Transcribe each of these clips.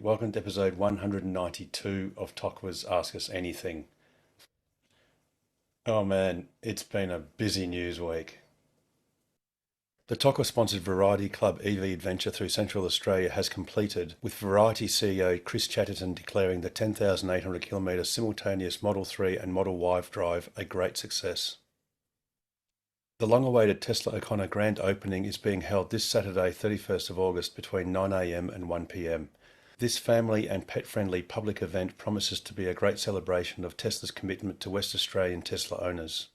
welcome to episode 192 of Tokwa's Ask Us Anything. Oh man, it's been a busy news week. The Tokwa-sponsored Variety Club EV adventure through Central Australia has completed, with Variety CEO Chris Chatterton declaring the 10,800 kilometre simultaneous Model 3 and Model Y drive a great success. The long-awaited Tesla O'Connor grand opening is being held this Saturday, 31st of August between 9 a.m. and 1 p.m. This family and pet-friendly public event promises to be a great celebration of Tesla's commitment to West Australian Tesla owners.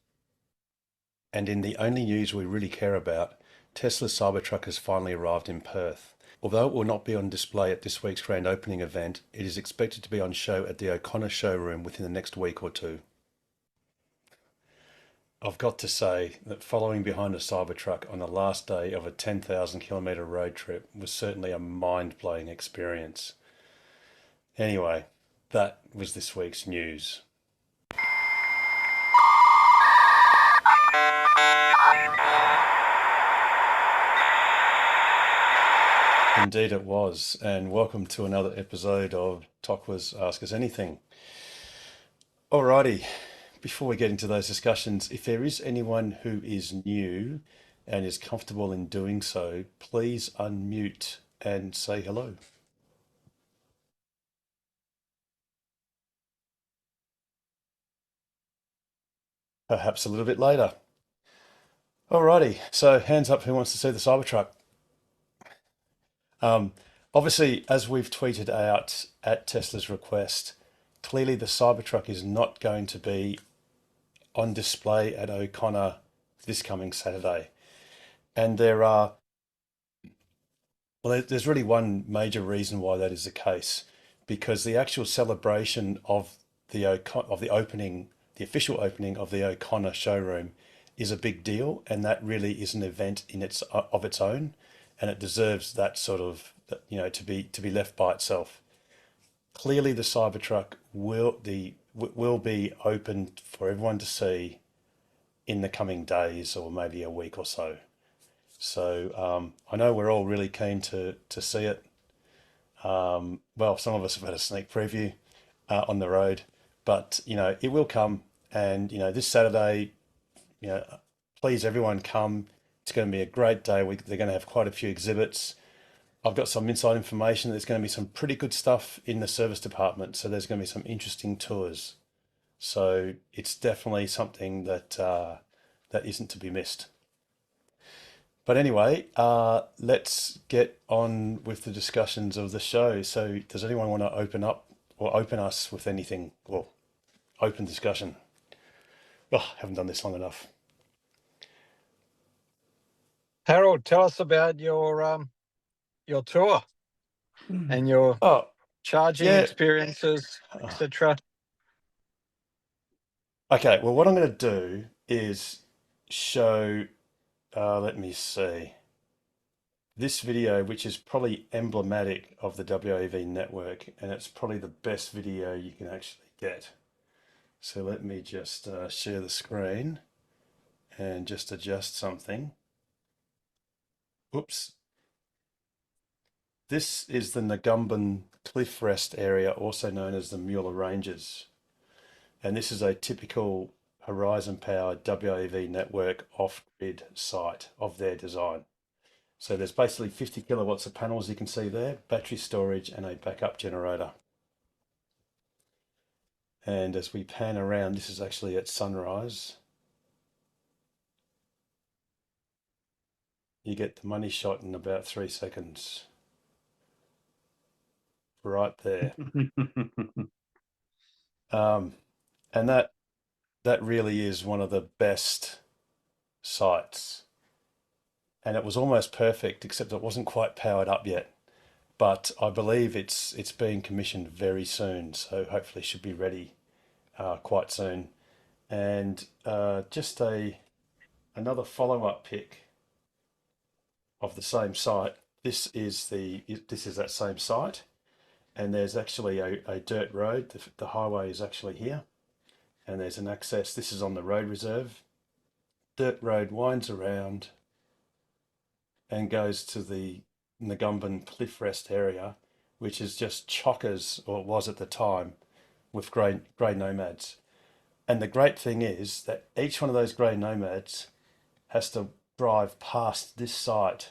And in the only news we really care about, Tesla's Cybertruck has finally arrived in Perth. Although it will not be on display at this week's grand opening event, it is expected to be on show at the O'Connor showroom within the next week or two. I've got to say that following behind a Cybertruck on the last day of a 10,000 kilometre road trip was certainly a mind-blowing experience. Anyway, that was this week's news. Indeed it was, and welcome to another episode of Tokwa's Ask Us Anything. Alrighty. Before we get into those discussions, if there is anyone who is new and is comfortable in doing so, please unmute and say hello. Perhaps a little bit later. Alrighty, so hands up who wants to see the Cybertruck. Obviously, as we've tweeted out at Tesla's request, clearly the Cybertruck is not going to be on display at O'Connor this coming Saturday. And there's really one major reason why that is the case, because the actual celebration of the opening, the official opening of the O'Connor showroom is a big deal, and that really is an event of its own, and it deserves that sort of, to be left by itself. Clearly the Cybertruck will be open for everyone to see in the coming days or maybe a week or so. So I know we're all really keen to see it. Well, some of us have had a sneak preview on the road, but it will come. And this Saturday, please everyone come. It's going to be a great day. They're going to have quite a few exhibits. I've got some inside information. There's going to be some pretty good stuff in the service department. So there's going to be some interesting tours. So it's definitely something that that isn't to be missed. But anyway, let's get on with the discussions of the show. So does anyone want to open up or open us with anything? Well, open discussion. Oh, haven't done this long enough. Harold, tell us about your tour and your charging experiences, etc. Okay, well, what I'm going to do is show, let me see, this video, which is probably emblematic of the WAV network, and it's probably the best video you can actually get. So let me just share the screen and just adjust something. Oops. This is the Ngumban Cliff Rest area, also known as the Mueller Ranges. And this is a typical Horizon-powered WAV network off-grid site of their design. So there's basically 50 kilowatts of panels you can see there, battery storage and a backup generator. And as we pan around, this is actually at sunrise. You get the money shot in about 3 seconds. Right there. And that really is one of the best sites. And it was almost perfect, except it wasn't quite powered up yet. But I believe it's being commissioned very soon, so hopefully should be ready quite soon. And just another follow-up pic of the same site. This is that same site, and there's actually a dirt road. The highway is actually here, and there's an access. This is on the road reserve. Dirt road winds around and goes to the Ngumban Cliff Rest area, which is just chockers, or it was at the time, with grey nomads. And the great thing is that each one of those grey nomads has to drive past this site,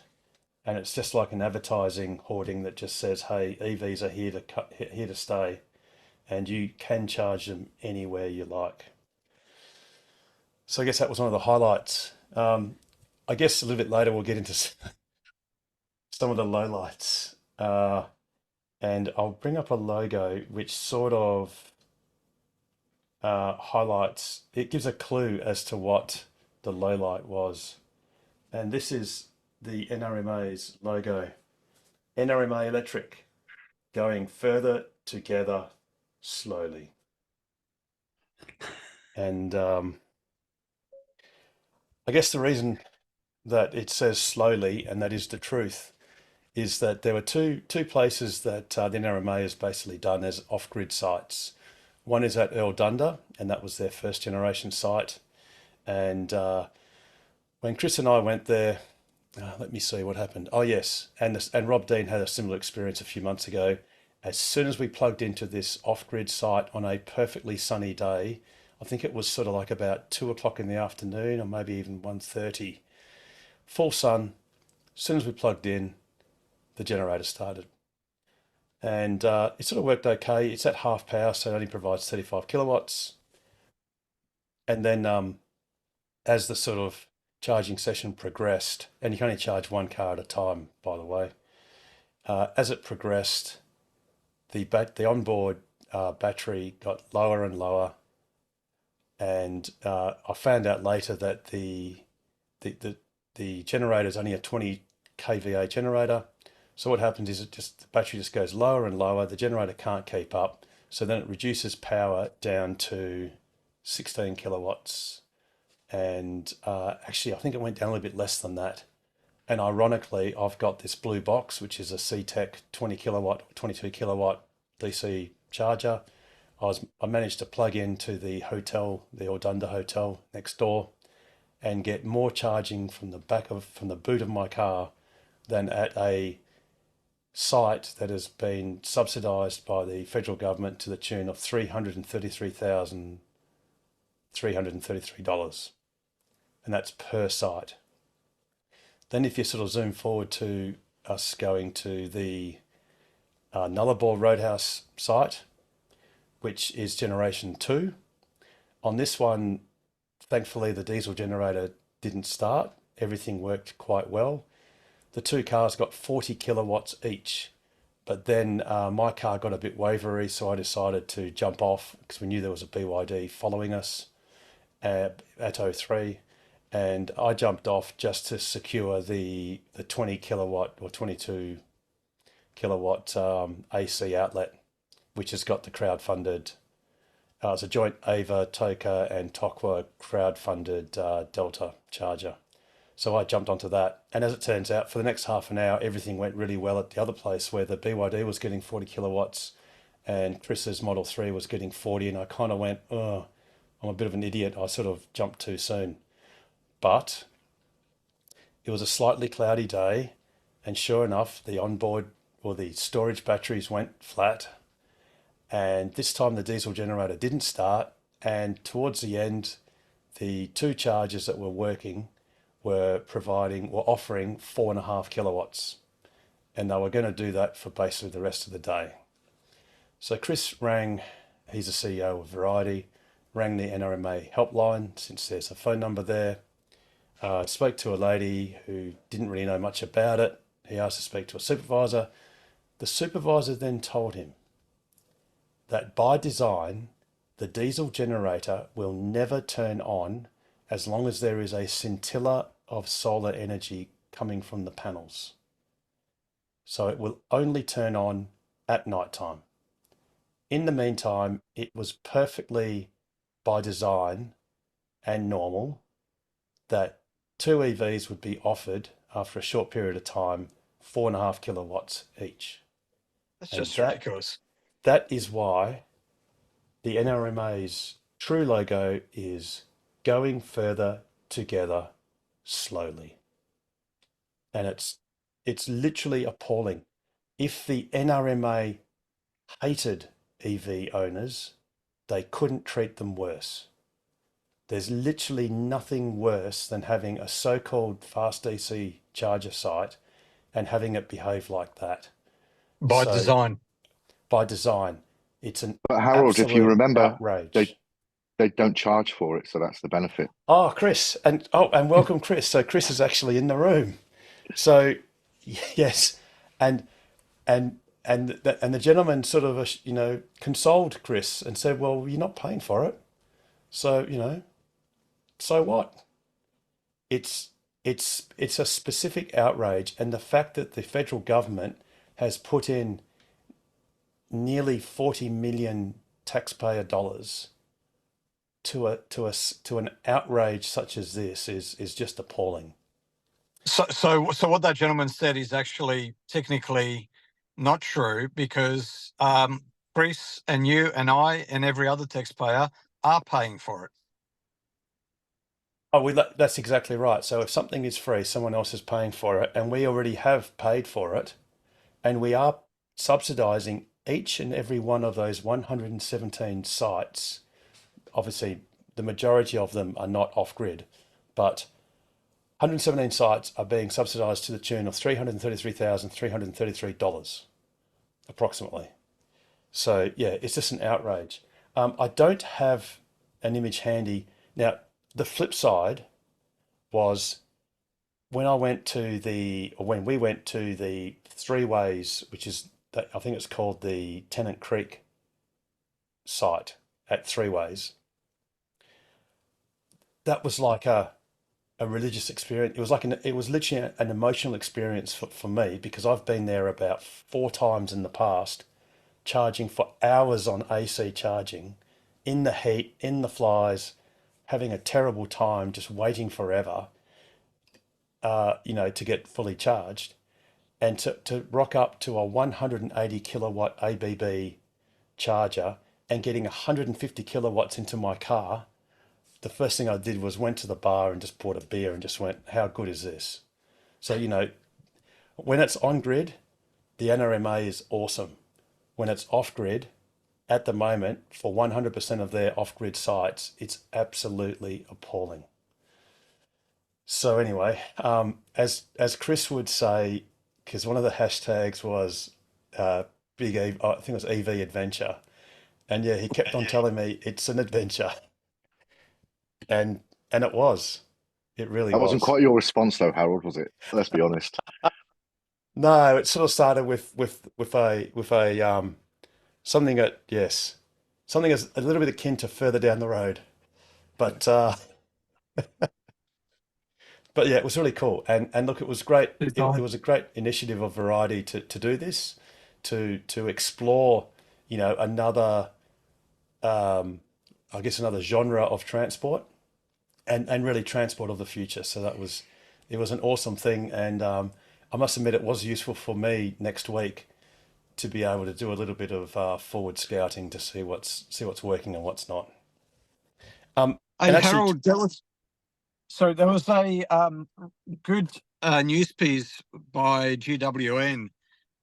and it's just like an advertising hoarding that just says, "Hey, EVs are here to stay, and you can charge them anywhere you like." So I guess that was one of the highlights. I guess a little bit later we'll get into some of the lowlights, and I'll bring up a logo which sort of highlights. It gives a clue as to what the lowlight was, and this is the NRMA's logo. NRMA Electric, going further together slowly. And I guess the reason that it says slowly, and that is the truth, is that there were two places that the NRMA has basically done as off-grid sites. One is at Earl Dunder, and that was their first generation site. And when Chris and I went there, let me see what happened. Oh yes, and Rob Dean had a similar experience a few months ago. As soon as we plugged into this off-grid site on a perfectly sunny day, I think it was sort of like about 2 o'clock in the afternoon, or maybe even 1:30, full sun. As soon as we plugged in, the generator started. And it sort of worked okay. It's at half power, so it only provides 35 kilowatts. And then as the sort of charging session progressed, and you can only charge one car at a time, by the way, as it progressed, the onboard battery got lower and lower. And I found out later that the generator is only a 20 kVA generator. So what happens is the battery just goes lower and lower. The generator can't keep up. So then it reduces power down to 16 kilowatts. And actually, I think it went down a little bit less than that. And ironically, I've got this blue box, which is a CTEC 20 kilowatt, 22 kilowatt DC charger. I managed to plug into the hotel, the Ordunda Hotel next door, and get more charging from the boot of my car than at a site that has been subsidised by the federal government to the tune of $333,333, and that's per site. Then if you sort of zoom forward to us going to the Nullarbor Roadhouse site, which is generation 2. On this one, thankfully, the diesel generator didn't start. Everything worked quite well. The two cars got 40 kilowatts each, but then my car got a bit wavery, so I decided to jump off because we knew there was a BYD following us at O3, and I jumped off just to secure the 20 kilowatt or 22 kilowatt AC outlet, which has got the crowd-funded. It's a joint Ava, Toka, and Tokwa crowd-funded Delta charger. So I jumped onto that, and as it turns out, for the next half an hour, everything went really well at the other place where the BYD was getting 40 kilowatts, and Chris's Model 3 was getting 40, and I kind of went, "Oh, I'm a bit of an idiot. I sort of jumped too soon." But it was a slightly cloudy day, and sure enough, the onboard or the storage batteries went flat. And this time the diesel generator didn't start. And towards the end, the two chargers that were working were offering 4.5 kilowatts. And they were going to do that for basically the rest of the day. So Chris rang, he's the CEO of Variety, rang the NRMA helpline since there's a phone number there. Spoke to a lady who didn't really know much about it. He asked to speak to a supervisor. The supervisor then told him that by design, the diesel generator will never turn on as long as there is a scintilla of solar energy coming from the panels. So it will only turn on at night time. In the meantime, it was perfectly by design and normal that two EVs would be offered after a short period of time, 4.5 kilowatts each. That's just ridiculous. That is why the NRMA's true logo is going further together slowly. And it's literally appalling. if the NRMA hated EV owners, they couldn't treat them worse. There's literally nothing worse than having a so-called fast DC charger site and having it behave like that. By So design. by design, it's an But Harold, if you absolute remember, outrage. they don't charge for it, so that's the benefit. Oh, Chris, and welcome, Chris. So Chris is actually in the room. So yes, and and the gentleman sort of consoled Chris and said, "Well, you're not paying for it, so so what?" It's a specific outrage, and the fact that the federal government has put in nearly 40 million taxpayer dollars to an outrage such as this is just appalling. So what that gentleman said is actually technically not true, because Chris and you and I and every other taxpayer are paying for it. Oh, that's exactly right. So if something is free, someone else is paying for it, and we already have paid for it, and we are subsidizing each and every one of those 117 sites. Obviously, the majority of them are not off-grid, but 117 sites are being subsidized to the tune of $333,333 approximately. So yeah, it's just an outrage. I don't have an image handy. Now, the flip side was when we went to the Three Ways, which is, I think it's called the Tennant Creek site at Three Ways. That was like a religious experience. It was literally an emotional experience for me, because I've been there about 4 times in the past, charging for hours on AC charging, in the heat, in the flies, having a terrible time, just waiting forever, to get fully charged, and to rock up to a 180 kilowatt ABB charger and getting 150 kilowatts into my car. The first thing I did was went to the bar and just bought a beer and just went, how good is this? So, when it's on grid, the NRMA is awesome. When it's off grid, at the moment, for 100% of their off grid sites, it's absolutely appalling. So anyway, as Chris would say, because one of the hashtags was big EV, I think it was EV adventure, and yeah, he kept on telling me it's an adventure, and it was, it really That wasn't was. quite your response, though, Harold, was it? Let's be honest. No, it sort of started with a something that, yes, something that's a little bit akin to further down the road, but but yeah, it was really cool. And look, it was great. It was a great initiative of Variety to do this, to explore, another, I guess, another genre of transport, and really transport of the future. So it was an awesome thing. And I must admit, it was useful for me next week to be able to do a little bit of forward scouting to see what's working and what's not. Hey, and actually, Harold, there was a good news piece by GWN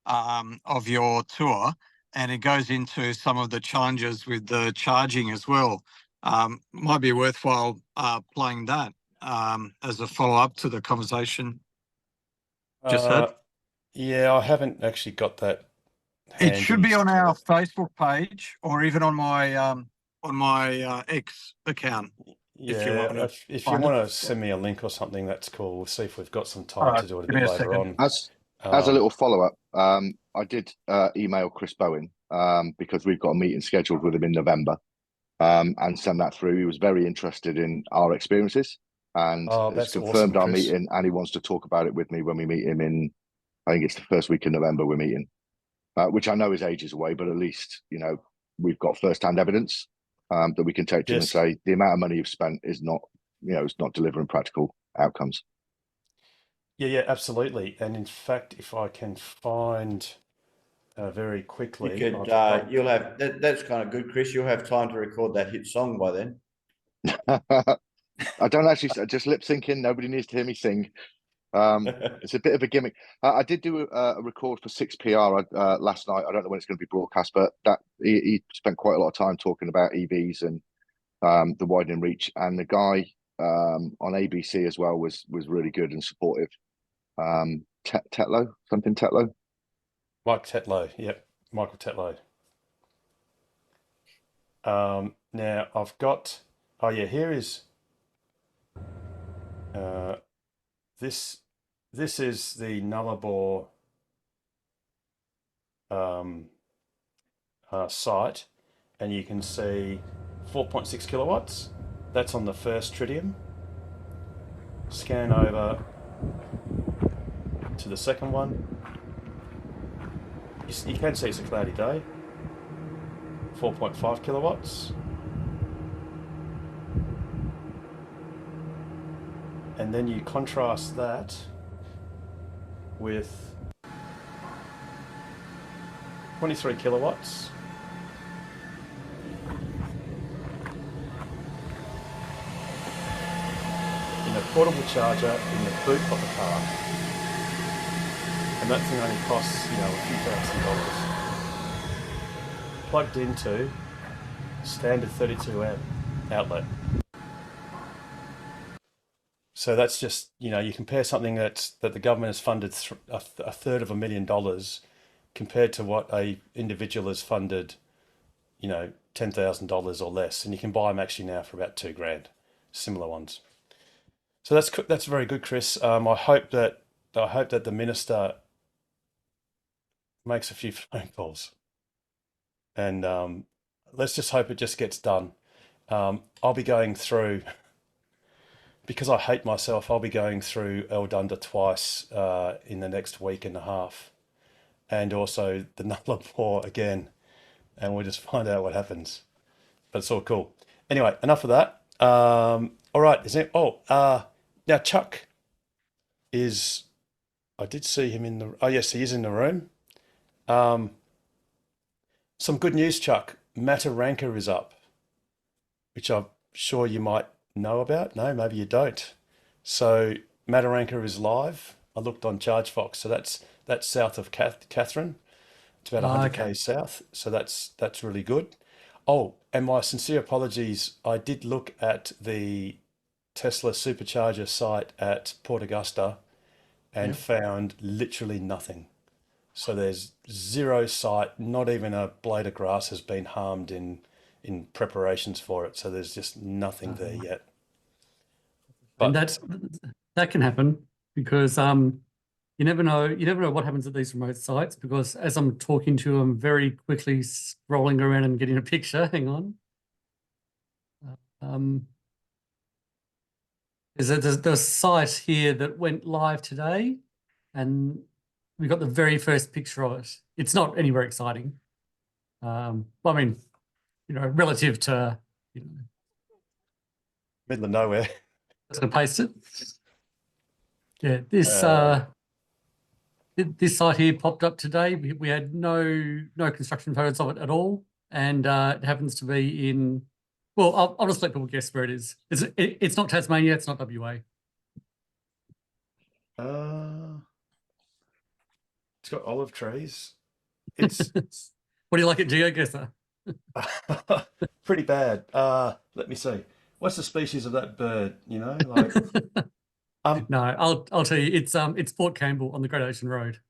of your tour, and it goes into some of the challenges with the charging as well. Might be worthwhile playing that as a follow-up to the conversation just had. Yeah, I haven't actually got that It should handy. be on our Facebook page, or even on my X account. If you want Yeah, to if you find want it. to send me a link or something, that's cool. We'll see if we've got some All time right, to do it a give bit me a later second. on. As a little follow-up, I did email Chris Bowen because we've got a meeting scheduled with him in November, and send that through. He was very interested in our experiences and Oh, has that's awesome, confirmed our Chris. meeting, and he wants to talk about it with me when we meet him in, I think it's the first week in November we're meeting, which I know is ages away, but at least, we've got first-hand evidence that we can take to him and Yes. say, the amount of money you've spent is not, it's not delivering practical outcomes. Yeah, absolutely. And in fact, if I can find very You quickly, could, you'll have that's kind of good, Chris. You'll have time to record that hit song by then. I don't actually, just lip syncing. Nobody needs to hear me sing. It's a bit of a gimmick. I did do a record for 6PR last night. I don't know when it's going to be broadcast, but that he spent quite a lot of time talking about EVs and the widening reach. And the guy on ABC as well was really good and supportive. Tetlow, something Tetlow. Mike Tetlow, yep, Michael Tetlow. Now I've got, oh yeah, here is this. This is the Nullarbor site, and you can see 4.6 kilowatts. That's on the first tritium. Scan over to the second one. You can see it's a cloudy day. 4.5 kilowatts. And then you contrast that with 23 kilowatts. In a portable charger in the boot of the car. And that thing only costs, a few $1,000. Plugged into standard 32 amp outlet. So that's just, you compare something that the government has funded a third of $1,000,000 compared to what a individual has funded, $10,000 or less, and you can buy them actually now for about $2,000, similar ones. So that's very good, Chris. I hope that the minister makes a few phone calls, and let's just hope it just gets done. I'll be going through, because I hate myself, I'll be going through Eldunda twice in the next week and a half, and also the Nullarbor again, and we'll just find out what happens. But it's all cool. Anyway, enough of that. All right, now Chuck is, I did see him in the, oh yes, he is in the room. Some good news, Chuck. Mataranka is up, which I'm sure you might know about. No, maybe you don't. So Mataranka is live. I looked on ChargeFox, so that's south of Catherine. It's about 100k south, so that's really good. Oh, and my sincere apologies. I did look at the Tesla supercharger site at Port Augusta and found literally nothing. So there's zero site, not even a blade of grass has been harmed in preparations for it. So there's just nothing there yet. And that can happen because you never know what happens at these remote sites, because as I'm talking to you, I'm very quickly scrolling around and getting a picture. Hang on. There's a site here that went live today, and we got the very first picture of it. It's not anywhere exciting. I mean, relative to, Middle of nowhere. I'm going to paste it. Yeah, this site here popped up today. We had no construction photos of it at all, and it happens to be in. Well, I'll just let people guess where it is. It's not Tasmania. It's not WA. It's got olive trees. It's What do you like at GeoGuessr? pretty bad. Let me see. What's the species of that bird? Like. No, I'll tell you. It's Port Campbell on the Great Ocean Road.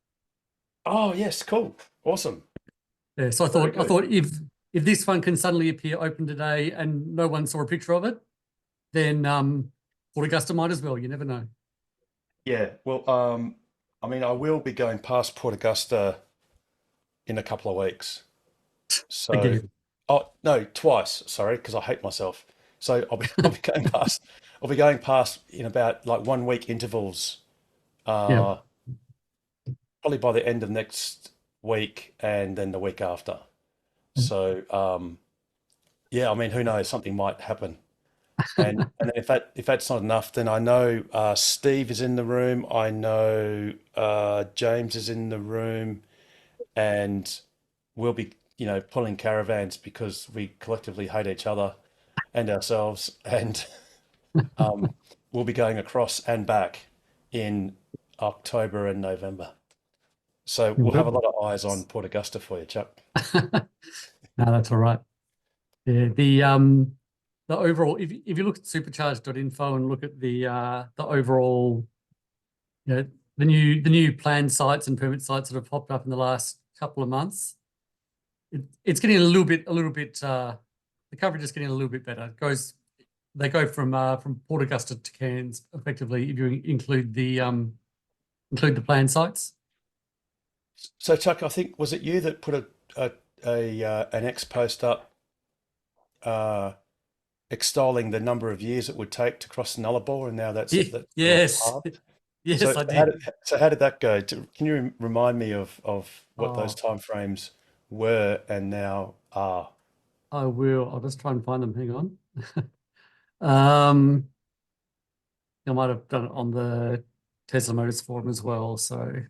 Oh yes, cool, awesome. Yeah, so I thought if this one can suddenly appear open today and no one saw a picture of it, then Port Augusta might as well. You never know. Yeah, well, I mean, I will be going past Port Augusta in a couple of weeks. So, Again. oh no, twice. Sorry, because I hate myself. So I'll be going past. I'll be going past in about like 1 week intervals. Probably by the end of next week and then the week after. So yeah, I mean, who knows? Something might happen. And then if that's not enough, then I know Steve is in the room. I know James is in the room, and we'll be pulling caravans because we collectively hate each other and ourselves, and we'll be going across and back in October and November. So we'll have a lot of eyes on Port Augusta for you, Chuck. No, that's all right. Yeah, the overall, if you look at supercharged.info and look at the overall, you know, the new planned sites and permit sites that have popped up in the last couple of months, it's getting a little bit the coverage is getting a little bit better. They go from Port Augusta to Cairns effectively if you include the planned sites. So Chuck, I think, was it you that put an ex post up extolling the number of years it would take to cross the Nullarbor, and now that's Yes, halved? yes, So I did. how did that go? Can you remind me of what those Oh, timeframes were and now are? I will. I'll just try and find them. Hang on. Um, I might have done it on the Tesla Motors forum as well, so it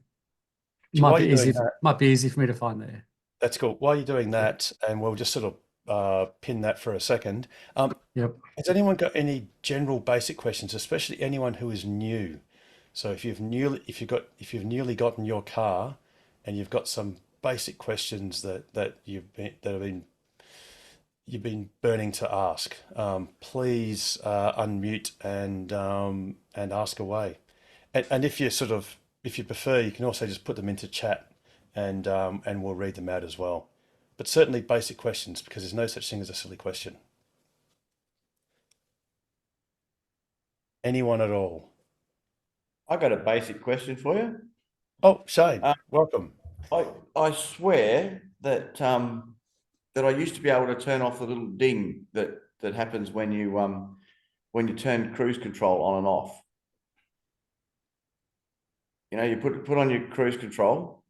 So while you're doing that, might be easy for me to find there. that's cool. While you're doing that, and we'll just sort of pin that for a second. Yep. Has anyone got any general basic questions, especially anyone who is new? So if you've newly gotten your car, and you've got some basic questions that you've been burning to ask, please unmute and ask away. And if you prefer, you can also just put them into chat, and we'll read them out as well. But certainly basic questions, because there's no such thing as a silly question. Anyone at all? I got a basic question for you. Oh, Shane, welcome. I swear that that I used to be able to turn off the little ding that happens when you turn cruise control on and off. You know, you put on your cruise control,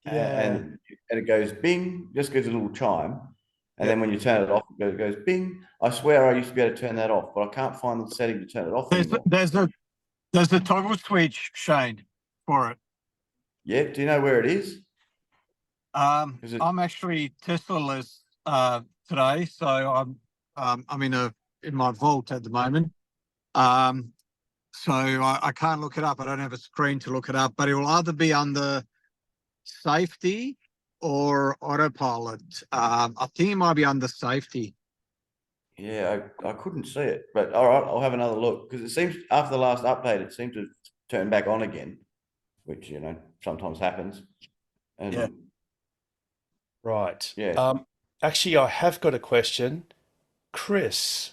and it goes bing, just gives a little chime, and then when you turn it off, it goes bing. I swear I used to be able to turn that off, but I can't find the setting to turn it off anymore. There's a toggle switch, Shane, for it. Yeah, do you know where it is? I'm actually Tesla-less today, so I'm in my vault at the moment. So I can't look it up. I don't have a screen to look it up, but it will either be under safety or autopilot. I think it might be under safety. Yeah, I couldn't see it, but all right, I'll have another look, because it seems after the last update, it seemed to turn back on again, which, you know, sometimes happens. And Yeah. Right. Yeah. Actually, I have got a question. Chris,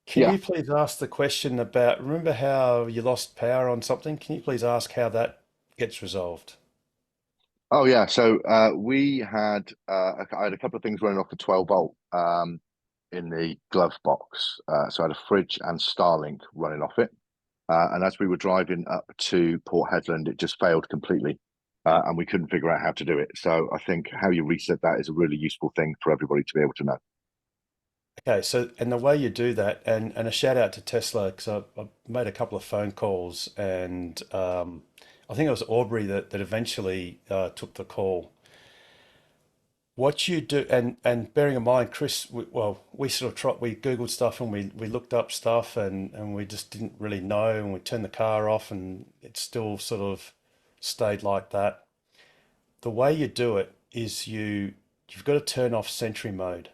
can Yeah. you please ask the question about, remember how you lost power on something? Can you please ask how that gets resolved? Oh yeah. So we had I had a couple of things running off a 12 volt in the glove box. So I had a fridge and Starlink running off it. And as we were driving up to Port Hedland, it just failed completely. And we couldn't figure out how to do it. So I think how you reset that is a really useful thing for everybody to be able to know. Okay, so and the way you do that, and a shout out to Tesla, because I made a couple of phone calls, and I think it was Aubrey that eventually took the call. What you do, and bearing in mind, Chris, we sort of we Googled stuff, and we looked up stuff, and we just didn't really know, and we turned the car off, and it still sort of stayed like that. The way you do it is you've got to turn off Sentry mode.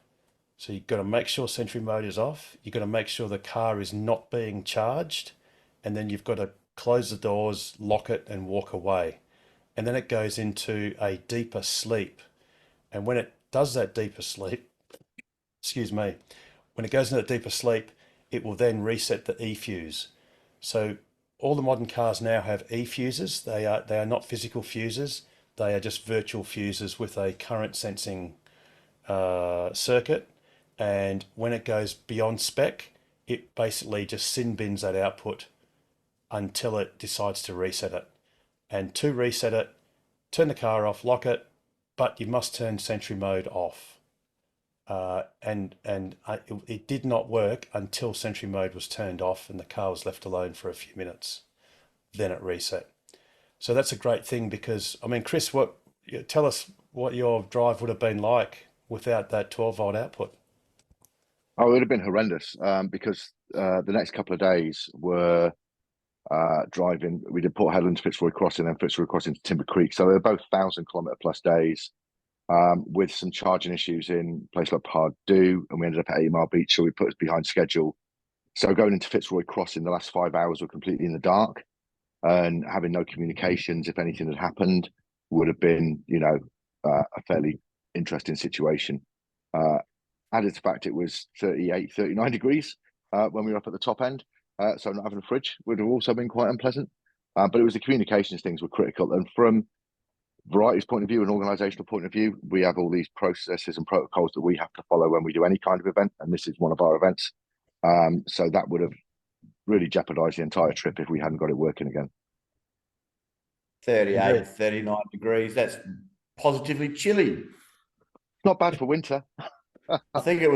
So you've got to make sure Sentry mode is off. You've got to make sure the car is not being charged, and then you've got to close the doors, lock it, and walk away. And then it goes into a deeper sleep. And when it does that deeper sleep, excuse me, when it goes into deeper sleep, it will then reset the E-fuse. So all the modern cars now have E-fuses. They are not physical fuses. They are just virtual fuses with a current sensing circuit. And when it goes beyond spec, it basically just sin bins that output until it decides to reset it. And to reset it, turn the car off, lock it, but you must turn Sentry mode off. It did not work until Sentry mode was turned off and the car was left alone for a few minutes. Then it reset. So that's a great thing, because, I mean, Chris, tell us what your drive would have been like without that 12 volt output. Oh, it would have been horrendous because the next couple of days were driving. We did Port Hedland to Fitzroy Crossing, then Fitzroy Crossing to Timber Creek. So they're both 1,000-kilometre plus days, with some charging issues in a place like Pardue, and we ended up at 8 Mile Beach, so we put us behind schedule. So going into Fitzroy Crossing, the last 5 hours were completely in the dark, and having no communications if anything had happened would have been, a fairly interesting situation. Added to the fact it was 38, 39 degrees when we were up at the top end. So not having a fridge would have also been quite unpleasant. But it was the communications things were critical. And from Variety's point of view and organizational point of view, we have all these processes and protocols that we have to follow when we do any kind of event. And this is one of our events. So that would have really jeopardized the entire trip if we hadn't got it working again. 38, 39 degrees. That's positively chilly. Not bad for winter. I think it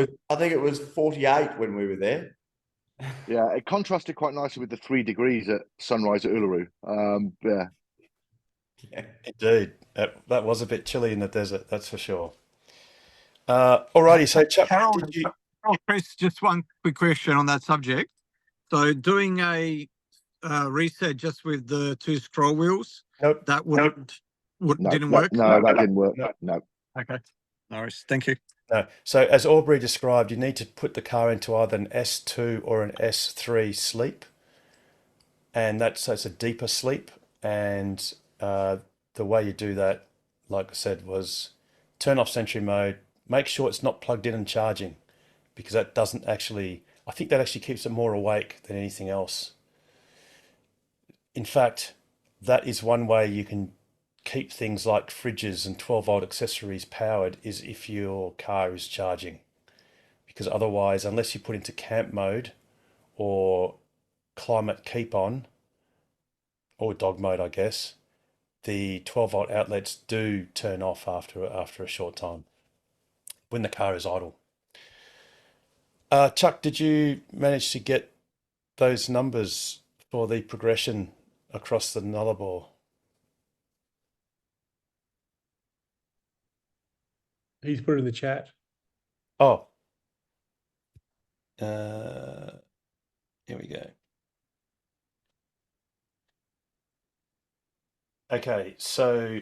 was 48 when we were there. Yeah, it contrasted quite nicely with the 3 degrees at sunrise at Uluru. Yeah. Indeed. That was a bit chilly in the desert, that's for sure. Alrighty, so Chuck, Harold, did you... Chris, just one quick question on that subject. So doing a reset just with the 2 scroll wheels, Nope. that didn't work? No, that didn't work. No. Okay. No worries. Thank you. No. So as Aubrey described, you need to put the car into either an S2 or an S3 sleep. And so it's a deeper sleep. And the way you do that, like I said, was turn off Sentry mode, make sure it's not plugged in and charging, because that doesn't actually, I think that actually keeps it more awake than anything else. In fact, that is one way you can keep things like fridges and 12-volt accessories powered, is if your car is charging. Because otherwise, unless you put into camp mode or climate keep on, or dog mode, I guess, the 12-volt outlets do turn off after a short time when the car is idle. Chuck, did you manage to get those numbers for the progression across the Nullarbor? He's put it in the chat. Oh. Here we go. Okay, so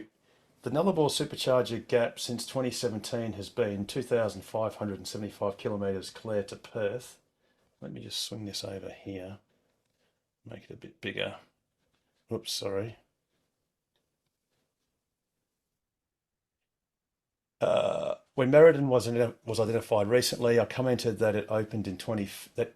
the Nullarbor supercharger gap since 2017 has been 2,575 kilometres Clare to Perth. Let me just swing this over here, make it a bit bigger. Oops, sorry. When Meriden was identified recently, I commented that it opened in that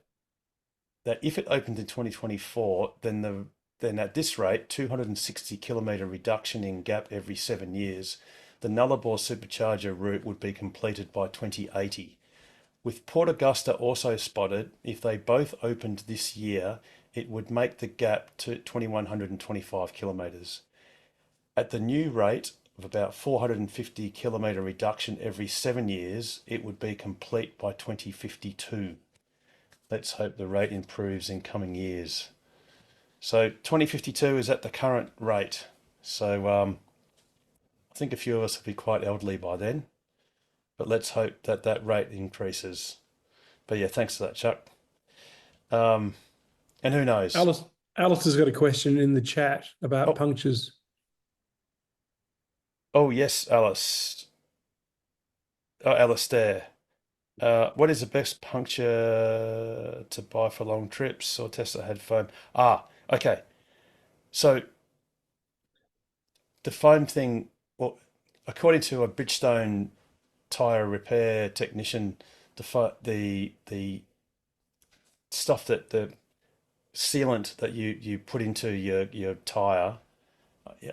if it opened in 2024, then at this rate, 260 kilometre reduction in gap every 7 years, the Nullarbor supercharger route would be completed by 2080. With Port Augusta also spotted, if they both opened this year, it would make the gap to 2,125 kilometres. At the new rate of about 450 kilometre reduction every 7 years, it would be complete by 2052. Let's hope the rate improves in coming years. So 2052 is at the current rate. So I think a few of us will be quite elderly by then, but let's hope that that rate increases. But yeah, thanks for that, Chuck. And who knows? Alistair's got a question in the chat about punctures. Oh, yes, Alice. Oh, Alistair. What is the best puncture to buy for long trips or Tesla had foam? Okay. So the foam thing, well, according to a Bridgestone tire repair technician, the stuff that the sealant that you put into your tire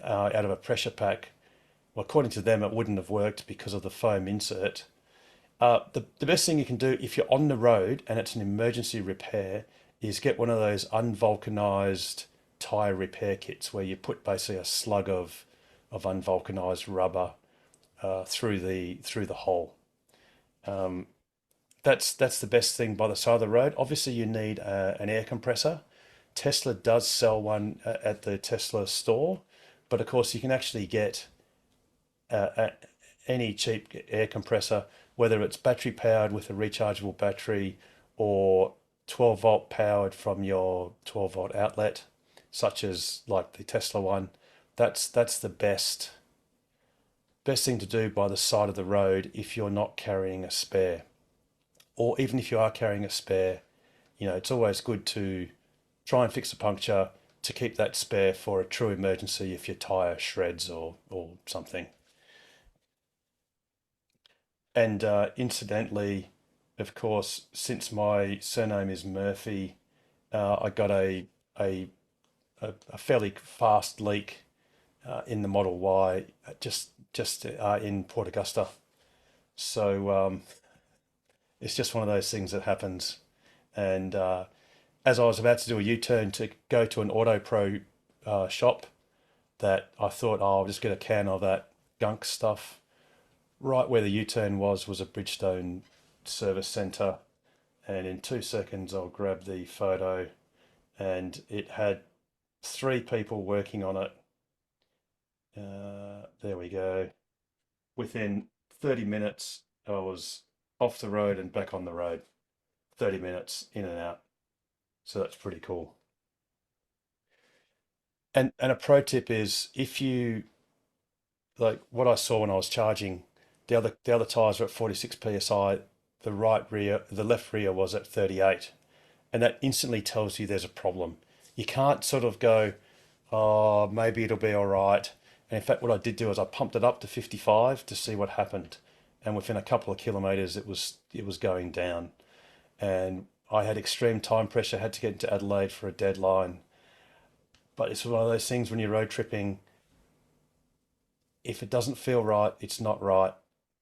out of a pressure pack, well, according to them, it wouldn't have worked because of the foam insert. The best thing you can do if you're on the road and it's an emergency repair is get one of those unvulcanized tire repair kits where you put basically a slug of unvulcanized rubber through the hole. That's the best thing by the side of the road. Obviously, you need an air compressor. Tesla does sell one at the Tesla store, but of course you can actually get any cheap air compressor, whether it's battery powered with a rechargeable battery or 12-volt powered from your 12-volt outlet. such as like the Tesla one, that's the best thing to do by the side of the road if you're not carrying a spare. Or even if you are carrying a spare, it's always good to try and fix a puncture to keep that spare for a true emergency if your tire shreds or something. And incidentally, of course, since my surname is Murphy, I got a fairly fast leak in the Model Y just in Port Augusta. So it's just one of those things that happens. And as I was about to do a U-turn to go to an Auto Pro shop, that I thought, oh, I'll just get a can of that gunk stuff. Right where the U-turn was a Bridgestone service centre, and in 2 seconds I'll grab the photo, and it had 3 people working on it. There we go. Within 30 minutes I was off the road and back on the road. 30 minutes in and out. So that's pretty cool. And a pro tip is, if you, like what I saw when I was charging, the other tires were at 46 psi, the left rear was at 38, and that instantly tells you there's a problem. You can't sort of go, oh, maybe it'll be all right. And in fact, what I did do is I pumped it up to 55 to see what happened, and within a couple of kilometers it was going down. And I had extreme time pressure, had to get into Adelaide for a deadline. But it's one of those things when you're road tripping, if it doesn't feel right, it's not right.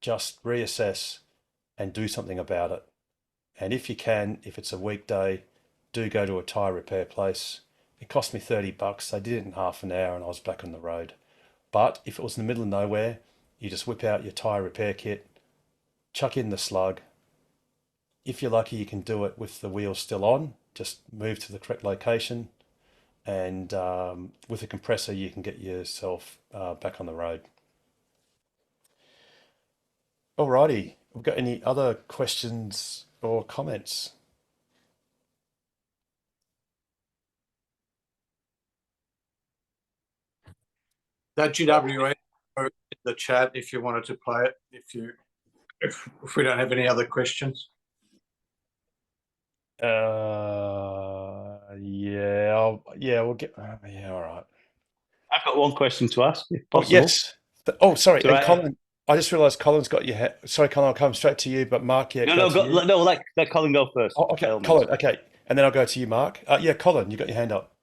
Just reassess and do something about it. And if you can, if it's a weekday, do go to a tyre repair place. It cost me $30. They did it in half an hour and I was back on the road. But if it was in the middle of nowhere, you just whip out your tyre repair kit, chuck in the slug. If you're lucky, you can do it with the wheels still on. Just move to the correct location, and with a compressor, you can get yourself back on the road. Alrighty, we've got any other questions or comments? That GWN in the chat if you wanted to play it, if we don't have any other questions. We'll get. All right. I've got one question to ask, if Oh, possible. yes. Sorry. So And Colin, I just realised Colin's got your hand. Sorry, Colin, I'll come straight to you, but Mark, yeah. Let Colin go first. Oh, okay, Colin, okay. And then I'll go to you, Mark. Colin, you got your hand up.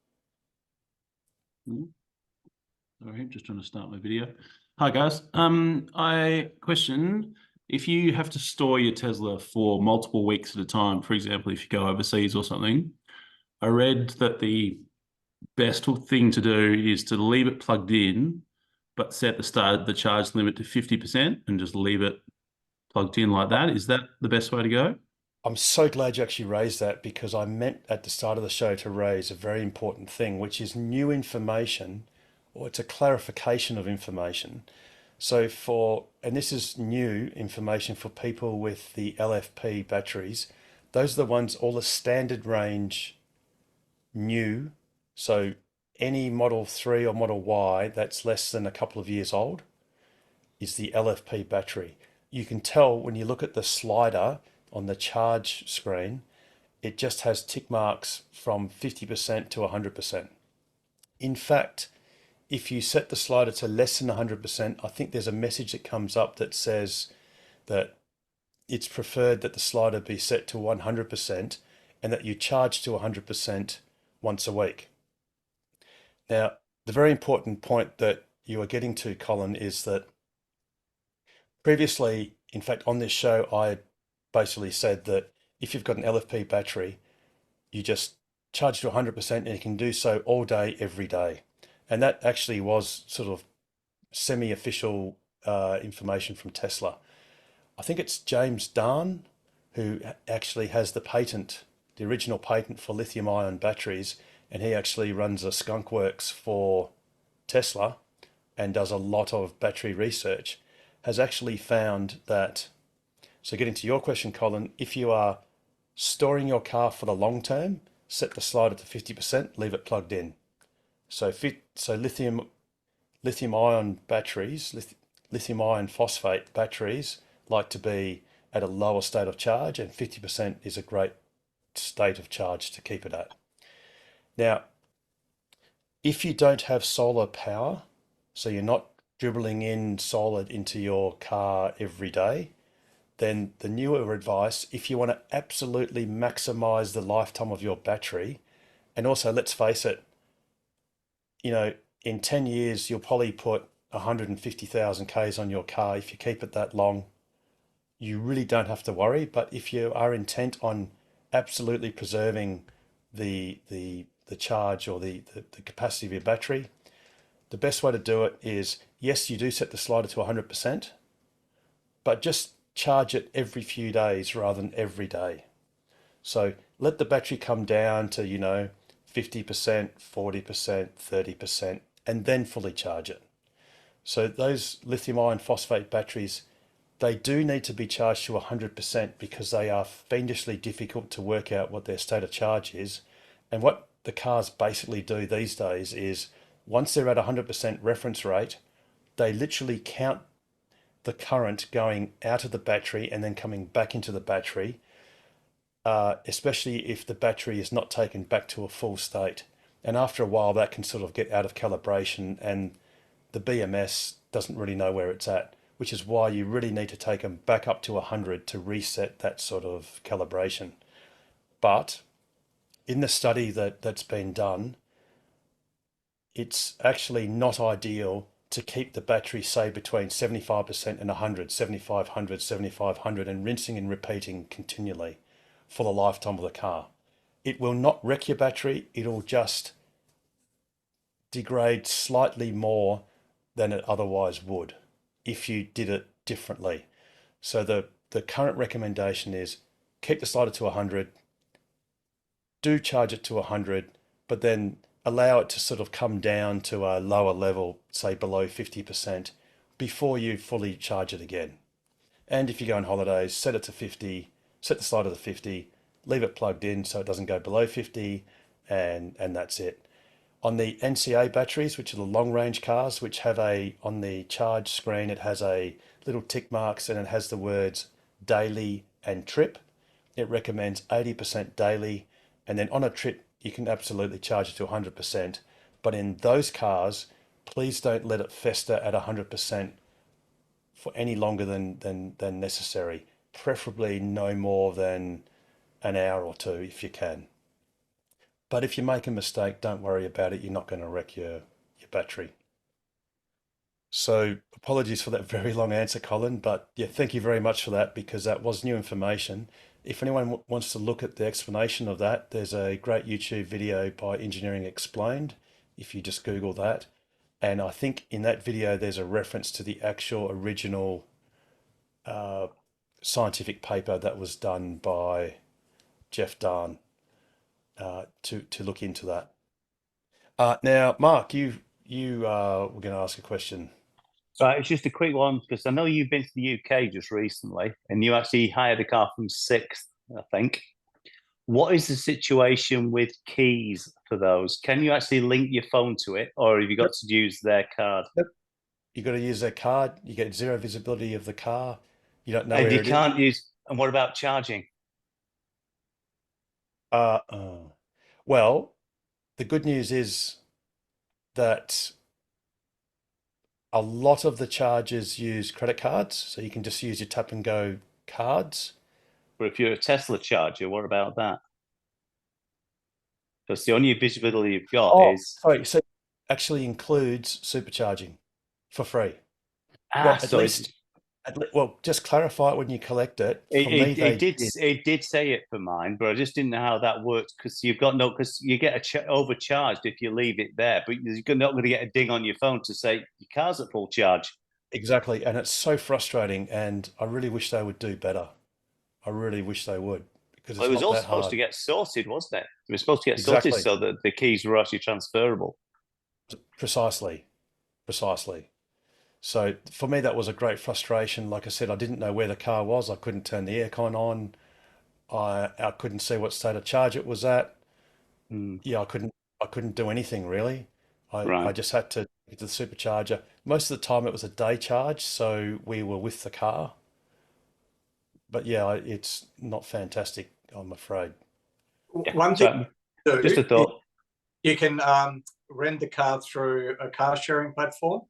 Sorry, just trying to start my video. Hi, guys. I question, if you have to store your Tesla for multiple weeks at a time, for example, if you go overseas or something, I read that the best thing to do is to leave it plugged in, but set the charge limit to 50% and just leave it plugged in like that. Is that the best way to go? I'm so glad you actually raised that, because I meant at the start of the show to raise a very important thing, which is new information, or it's a clarification of information. So and this is new information for people with the LFP batteries. Those are the ones, all the standard range new. So any Model 3 or Model Y that's less than a couple of years old is the LFP battery. You can tell when you look at the slider on the charge screen, it just has tick marks from 50% to 100%. In fact, if you set the slider to less than 100%, I think there's a message that comes up that says that it's preferred that the slider be set to 100% and that you charge to 100% once a week. Now, the very important point that you are getting to, Colin, is that previously, in fact, on this show, I basically said that if you've got an LFP battery, you just charge to 100% and you can do so all day, every day. And that actually was sort of semi-official information from Tesla. I think it's James Dahn who actually has the patent, the original patent for lithium-ion batteries, and he actually runs a skunk works for Tesla and does a lot of battery research, has actually found that, so getting to your question, Colin, if you are storing your car for the long term, set the slider to 50%, leave it plugged in. So lithium ion batteries, lithium iron phosphate batteries like to be at a lower state of charge, and 50% is a great state of charge to keep it at. Now, if you don't have solar power, so you're not dribbling in solar into your car every day, then the newer advice, if you want to absolutely maximize the lifetime of your battery, and also let's face it, in 10 years, you'll probably put 150,000 Ks on your car. If you keep it that long, you really don't have to worry. But if you are intent on absolutely preserving the charge or the capacity of your battery, the best way to do it is, yes, you do set the slider to 100%, but just charge it every few days rather than every day. So let the battery come down to, 50%, 40%, 30%, and then fully charge it. So those lithium iron phosphate batteries, they do need to be charged to 100% because they are fiendishly difficult to work out what their state of charge is. And what the cars basically do these days is, once they're at 100% reference rate, they literally count the current going out of the battery and then coming back into the battery, especially if the battery is not taken back to a full state. And after a while, that can sort of get out of calibration and the BMS doesn't really know where it's at, which is why you really need to take them back up to 100 to reset that sort of calibration. But in the study that's been done, it's actually not ideal to keep the battery, say, between 75% and 100, 7500, 7500, and rinsing and repeating continually for the lifetime of the car. It will not wreck your battery. It'll just degrade slightly more than it otherwise would if you did it differently. So the current recommendation is keep the slider to 100, do charge it to 100, but then allow it to sort of come down to a lower level, say below 50%, before you fully charge it again. And if you go on holidays, set it to 50, set the slider to 50, leave it plugged in so it doesn't go below 50, and that's it. On the NCA batteries, which are the long range cars, which have on the charge screen, it has a little tick marks and it has the words daily and trip. It recommends 80% daily, and then on a trip, you can absolutely charge it to 100%. But in those cars, please don't let it fester at 100% for any longer than necessary. Preferably no more than an hour or two if you can. But if you make a mistake, don't worry about it. You're not going to wreck your battery. So apologies for that very long answer, Colin. But yeah, thank you very much for that, because that was new information. If anyone wants to look at the explanation of that, there's a great YouTube video by Engineering Explained, if you just Google that. And I think in that video, there's a reference to the actual original scientific paper that was done by Jeff Dahn to look into that. Now, Mark, you were going to ask a question. Right, it's just a quick one, because I know you've been to the UK just recently and you actually hired a car from Sixth, I think. What is the situation with keys for those? Can you actually link your phone to it, or have you got to use their card? Yep. You got to use their card. You get zero visibility of the car. You don't know And where you it can't use. And what about charging? Well, the good news is that a lot of the chargers use credit cards, so you can just use your tap and go cards. But if you're a Tesla charger, what about that? Because the only visibility you've got is. Sorry, so it actually includes supercharging for free. Well, just clarify it when you collect it. It did say it for mine, but I just didn't know how that works, because because you get overcharged if you leave it there, but you're not going to get a ding on your phone to say your car's at full charge. Exactly, and it's so frustrating, and I really wish they would do better. I really wish they would, because it was all supposed to get sorted, wasn't it? It was supposed to get sorted so that the keys were actually transferable. Precisely. So for me, that was a great frustration. Like I said, I didn't know where the car was. I couldn't turn the aircon on. I couldn't see what state of charge it was at. Yeah, I couldn't do anything really. I Right. just had to get to the supercharger. Most of the time it was a day charge, so we were with the car. But yeah, it's not fantastic, I'm afraid. Yeah. One thing So to do just a is thought. you can rent the car through a car sharing platform,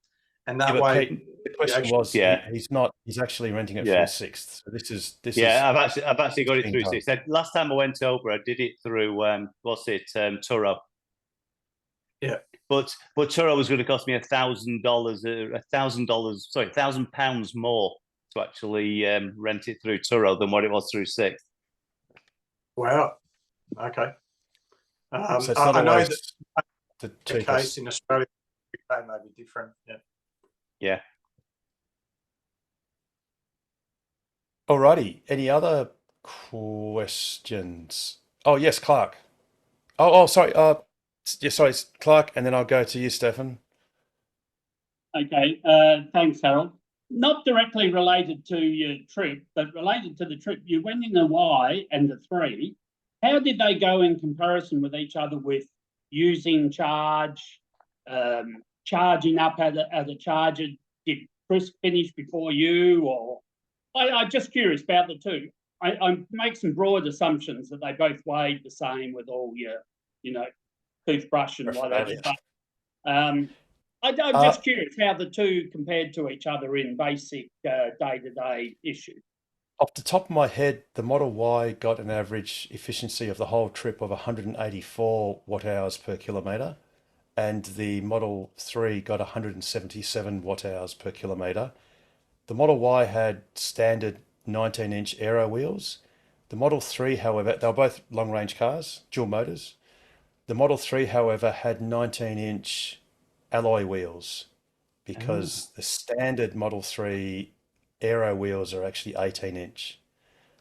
and Yeah, that but way Pete, the you question actually, was Yeah. he's not, he's actually renting it for Yeah. his sixth. So this is Yeah, I've actually got it being through done. six. Last time I went over, I did it through Turo. Yeah. But Turo was going to cost me $1,000, sorry, £1,000 more to actually rent it through Turo than what it was through Six. wow, okay. So it's I not know always that the the case cheapest. in Australia, UK may be different. Yeah. Yeah. Alrighty. Any other questions? Oh yes, Clark. Oh, sorry. Yeah, sorry, it's Clark, and then I'll go to you, Stefan. Okay, thanks, Harold. Not directly related to your trip, but related to the trip. You went in the Y and the 3. How did they go in comparison with each other with using charge, charging up at a charger? Did Chris finish before you, or I'm just curious about the two. I make some broad assumptions that they both weighed the same with all your, toothbrush and whatever. But I'm just curious how the two compared to each other in basic day-to-day issues. Off the top of my head, the Model Y got an average efficiency of the whole trip of 184 watt hours per kilometre, and the Model 3 got 177 watt hours per kilometre. The Model Y had standard 19-inch aero wheels. The Model 3, however, they were both long-range cars, dual motors. The Model 3, however, had 19-inch alloy wheels because the standard Model 3 aero wheels are actually 18-inch.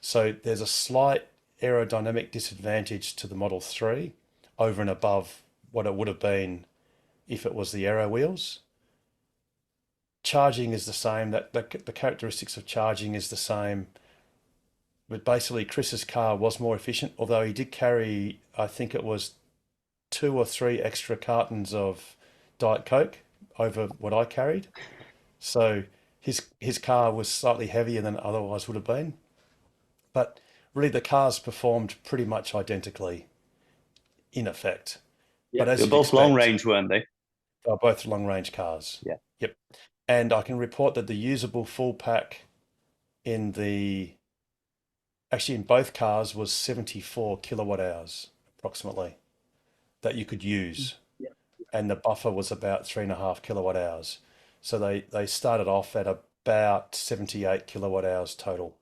So there's a slight aerodynamic disadvantage to the Model 3 over and above what it would have been if it was the aero wheels. Charging is the same, that the characteristics of charging is the same. But basically Chris's car was more efficient, although he did carry, I think it was 2 or 3 extra cartons of Diet Coke over what I carried. So his car was slightly heavier than it otherwise would have been. But really the cars performed pretty much identically in effect. Yeah. But as They're you'd both long expect, range, weren't they? they're both long range cars. Yeah. Yep. And I can report that the usable full pack in both cars was 74 kilowatt hours approximately that you could use. Yeah. And the buffer was about 3.5 kilowatt hours. So they started off at about 78 kilowatt hours total.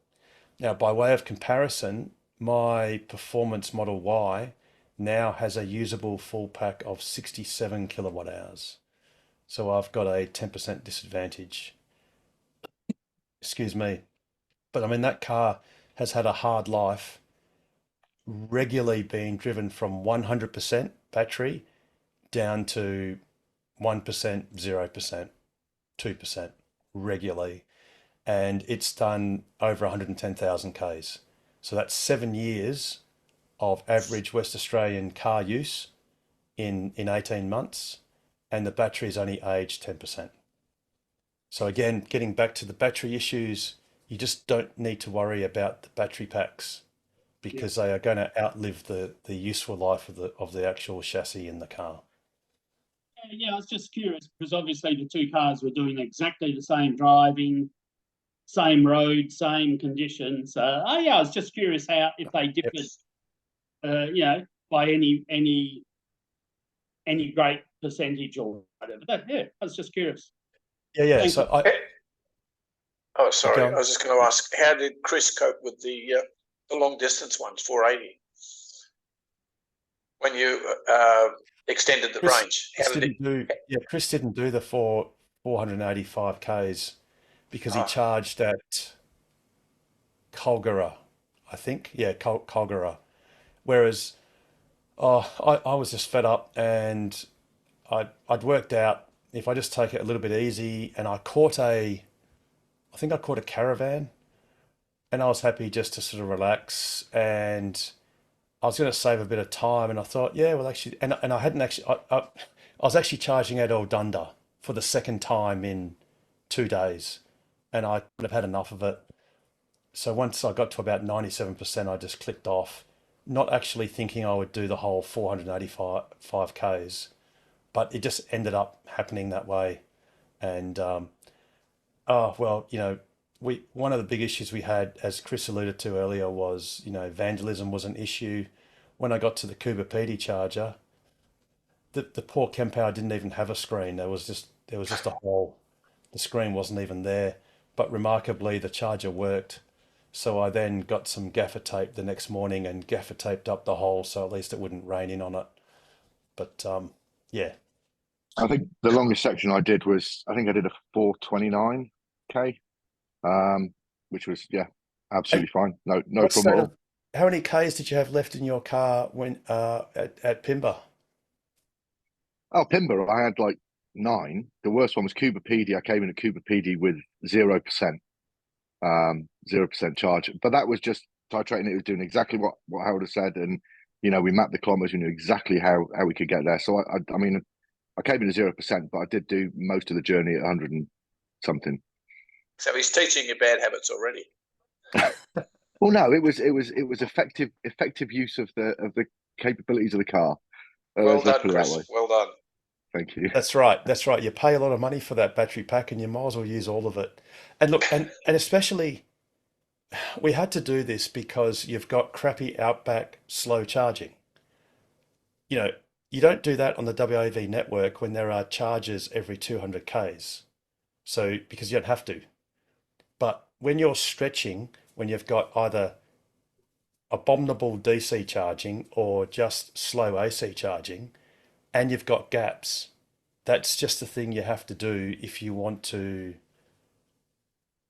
Now, by way of comparison, my performance Model Y now has a usable full pack of 67 kilowatt hours. So I've got a 10% disadvantage. Excuse me. But I mean, that car has had a hard life, regularly being driven from 100% battery down to 1%, 0%, 2% regularly. And it's done over 110,000 Ks. So that's 7 years of average West Australian car use in 18 months. And the battery's only aged 10%. So again, getting back to the battery issues, you just don't need to worry about the battery packs because they are going to outlive the useful life of the actual chassis in the car. Yeah, I was just curious because obviously the two cars were doing exactly the same driving, same road, same conditions. I was just curious how if they differed, by any great percentage or whatever. I was just curious. Yeah. Thank So you. Oh, sorry. Go I on. was just going to ask, how did Chris cope with the long distance ones, 480? When you extended the range, Chris didn't do the 485 Ks because he charged at Colgara, I think. Yeah, Colgara. Whereas I was just fed up and I'd worked out if I just take it a little bit easy, and I think I caught a caravan, and I was happy just to sort of relax, and I was going to save a bit of time, and I thought, yeah, well, actually, and I hadn't actually, it I was actually charging at Aldunda for the second time in 2 days, and I would have had enough of it. So once I got to about 97%, I just clicked off, not actually thinking I would do the whole 485 Ks, but it just ended up happening that way. And oh well, one of the big issues we had, as Chris alluded to earlier, was vandalism was an issue. When I got to the Cooper PD charger, the poor Kempower didn't even have a screen. There was just a hole. The screen wasn't even there. But remarkably, the charger worked. So I then got some gaffer tape the next morning and gaffer taped up the hole so at least it wouldn't rain in on it. But yeah. I think the longest section I did was, I think I did a 429K, which was, absolutely fine. No problem at all. How many Ks did you have left in your car when at Pimba? Oh, Pimba, I had like 9. The worst one was Cooper PD. I came in at Cooper PD with 0%, 0% charge. But that was just titrating. It was doing exactly what Harold had said. And, we mapped the kilometers. We knew exactly how we could get there. So, I mean, I came in at 0%, but I did do most of the journey at 100 and something. So he's teaching you bad habits already. Well, no, it was effective use of the capabilities of the car. Well done, Chris. Well done. Thank you. That's right. You pay a lot of money for that battery pack, and you might as well use all of it. And look, and especially, we had to do this because you've got crappy outback slow charging. You don't do that on the WAV network when there are charges every 200 Ks. So, because you don't have to. But when you're stretching, when you've got either abominable DC charging or just slow AC charging, and you've got gaps, that's just the thing you have to do if you want to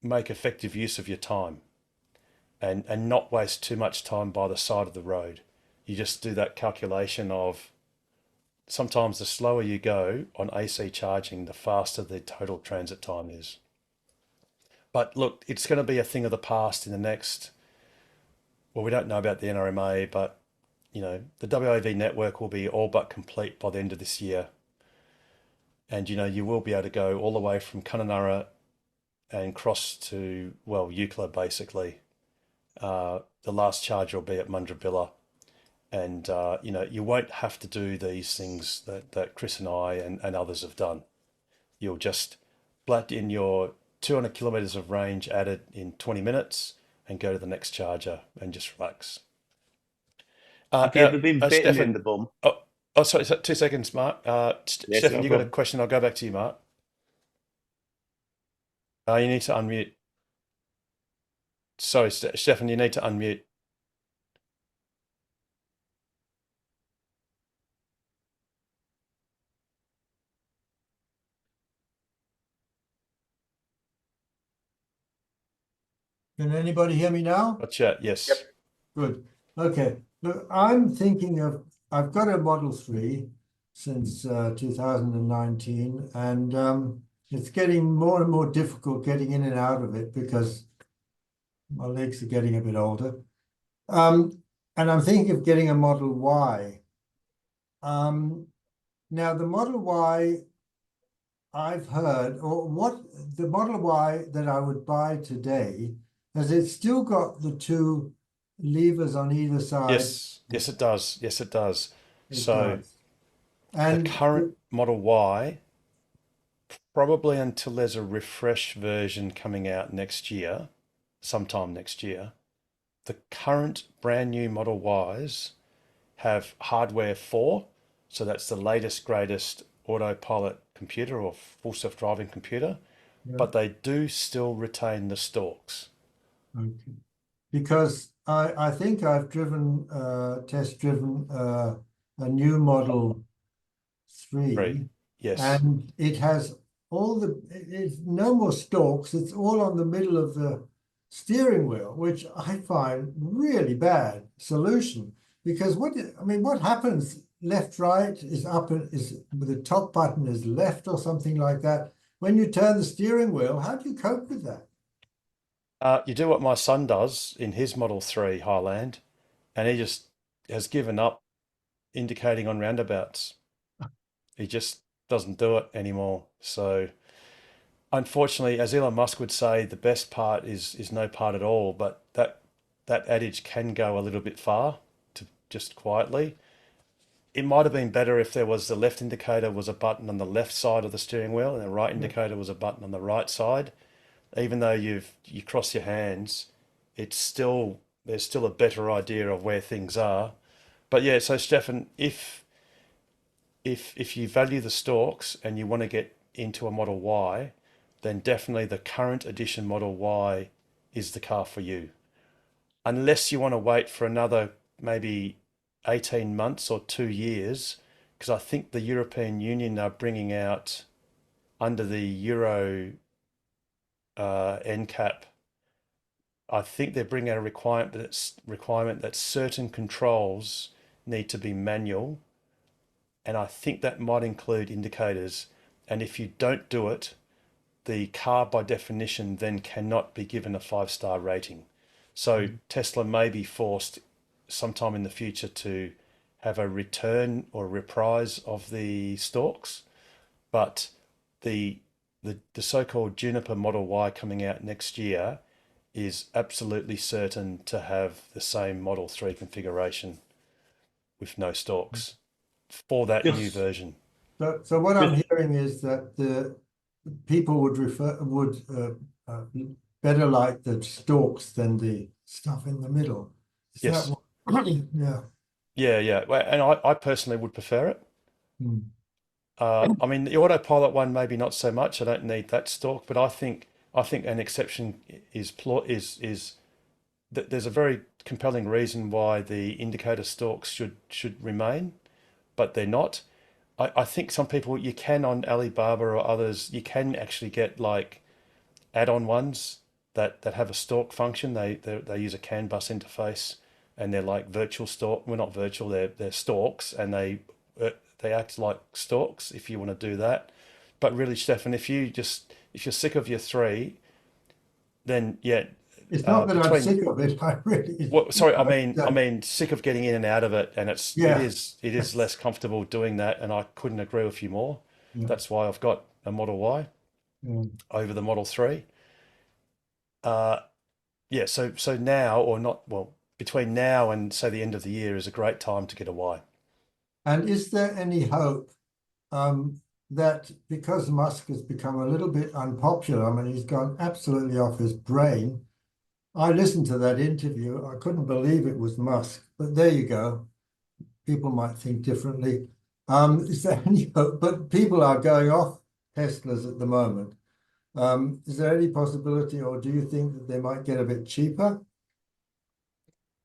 make effective use of your time and not waste too much time by the side of the road. You just do that calculation of sometimes the slower you go on AC charging, the faster the total transit time is. But look, it's going to be a thing of the past in the next, well, we don't know about the NRMA, but the WAV network will be all but complete by the end of this year. And, you will be able to go all the way from Kununurra and cross to, well, Eucla, basically. The last charger will be at Mundrabilla. And, you won't have to do these things that Chris and I and others have done. You'll just blat in your 200 kilometers of range added in 20 minutes and go to the next charger and just relax. Have you ever been bitten Stefan, in the bum? Oh, sorry, 2 seconds, Mark. Yes, Stefan, no you got a problem. question? I'll go back to you, Mark. You need to unmute. Sorry, Stefan, you need to unmute. Can anybody hear me now? Gotcha. Yes. Yep. Good. Okay. Look, I'm thinking I've got a Model 3 since 2019, and it's getting more and more difficult getting in and out of it because my legs are getting a bit older. And I'm thinking of getting a Model Y. Now, the Model Y, I've heard, or what the Model Y that I would buy today, has it still got the 2 levers on either side? Yes, it does. Yes, it does. So And the current Model Y, probably until there's a refresh version coming out next year, sometime next year, the current brand new Model Ys have hardware 4. So that's the latest, greatest autopilot computer or full self-driving computer, but they do still retain the stalks. Okay. Because I think I've test driven a new Model 3. Yes. And it has it's no more stalks. It's all on the middle of the steering wheel, which I find really bad solution. Because what happens? Left, right is up, is the top button is left or something like that. When you turn the steering wheel, how do you cope with that? You do what my son does in his Model 3 Highland, and he just has given up indicating on roundabouts. He just doesn't do it anymore. So unfortunately, as Elon Musk would say, the best part is no part at all. But that adage can go a little bit far to just quietly. It might have been better if there was the left indicator was a button on the left side of the steering wheel and the right indicator was a button on the right side. Even though you cross your hands, there's still a better idea of where things are. But yeah, so Stefan, if you value the stalks and you want to get into a Model Y, then definitely the current edition Model Y is the car for you. Unless you want to wait for another maybe 18 months or 2 years, because I think the European Union are bringing out under the Euro NCAP, I think they're bringing out a requirement that certain controls need to be manual, and I think that might include indicators. And if you don't do it, the car by definition then cannot be given a 5-star rating. So Tesla may be forced sometime in the future to have a return or reprise of the stalks, but the so-called Juniper Model Y coming out next year is absolutely certain to have the same Model 3 configuration with no stalks for that new version. So what I'm hearing is that the people would better like the stalks than the stuff in the middle. Is Yes. Yeah. Yeah. Well, and I personally would prefer it. I mean, the autopilot one maybe not so much. I don't need that stalk, but I think an exception is that there's a very compelling reason why the indicator stalks should remain, but they're not. I think some people, you can on Alibaba or others, you can actually get like add-on ones that have a stalk function. They use a CAN bus interface and they're like virtual stalk. Well, not virtual, they're stalks, and they act like stalks if you want to do that. But really, Stefan, if you're sick of your 3, then yeah. It's not that I'm sick of it. I really. Well, sorry, I mean sick of getting in and out of it, and it is less comfortable doing that, and I couldn't agree with you more. Yeah. That's why I've got a Model Y over the Model 3. Yeah, so now or not, well, between now and say the end of the year is a great time to get a Y. And is there any hope that because Musk has become a little bit unpopular, I mean, he's gone absolutely off his brain. I listened to that interview. I couldn't believe it was Musk, but there you go. People might think differently. Is there any hope? But people are going off Teslas at the moment. Is there any possibility, or do you think that they might get a bit cheaper?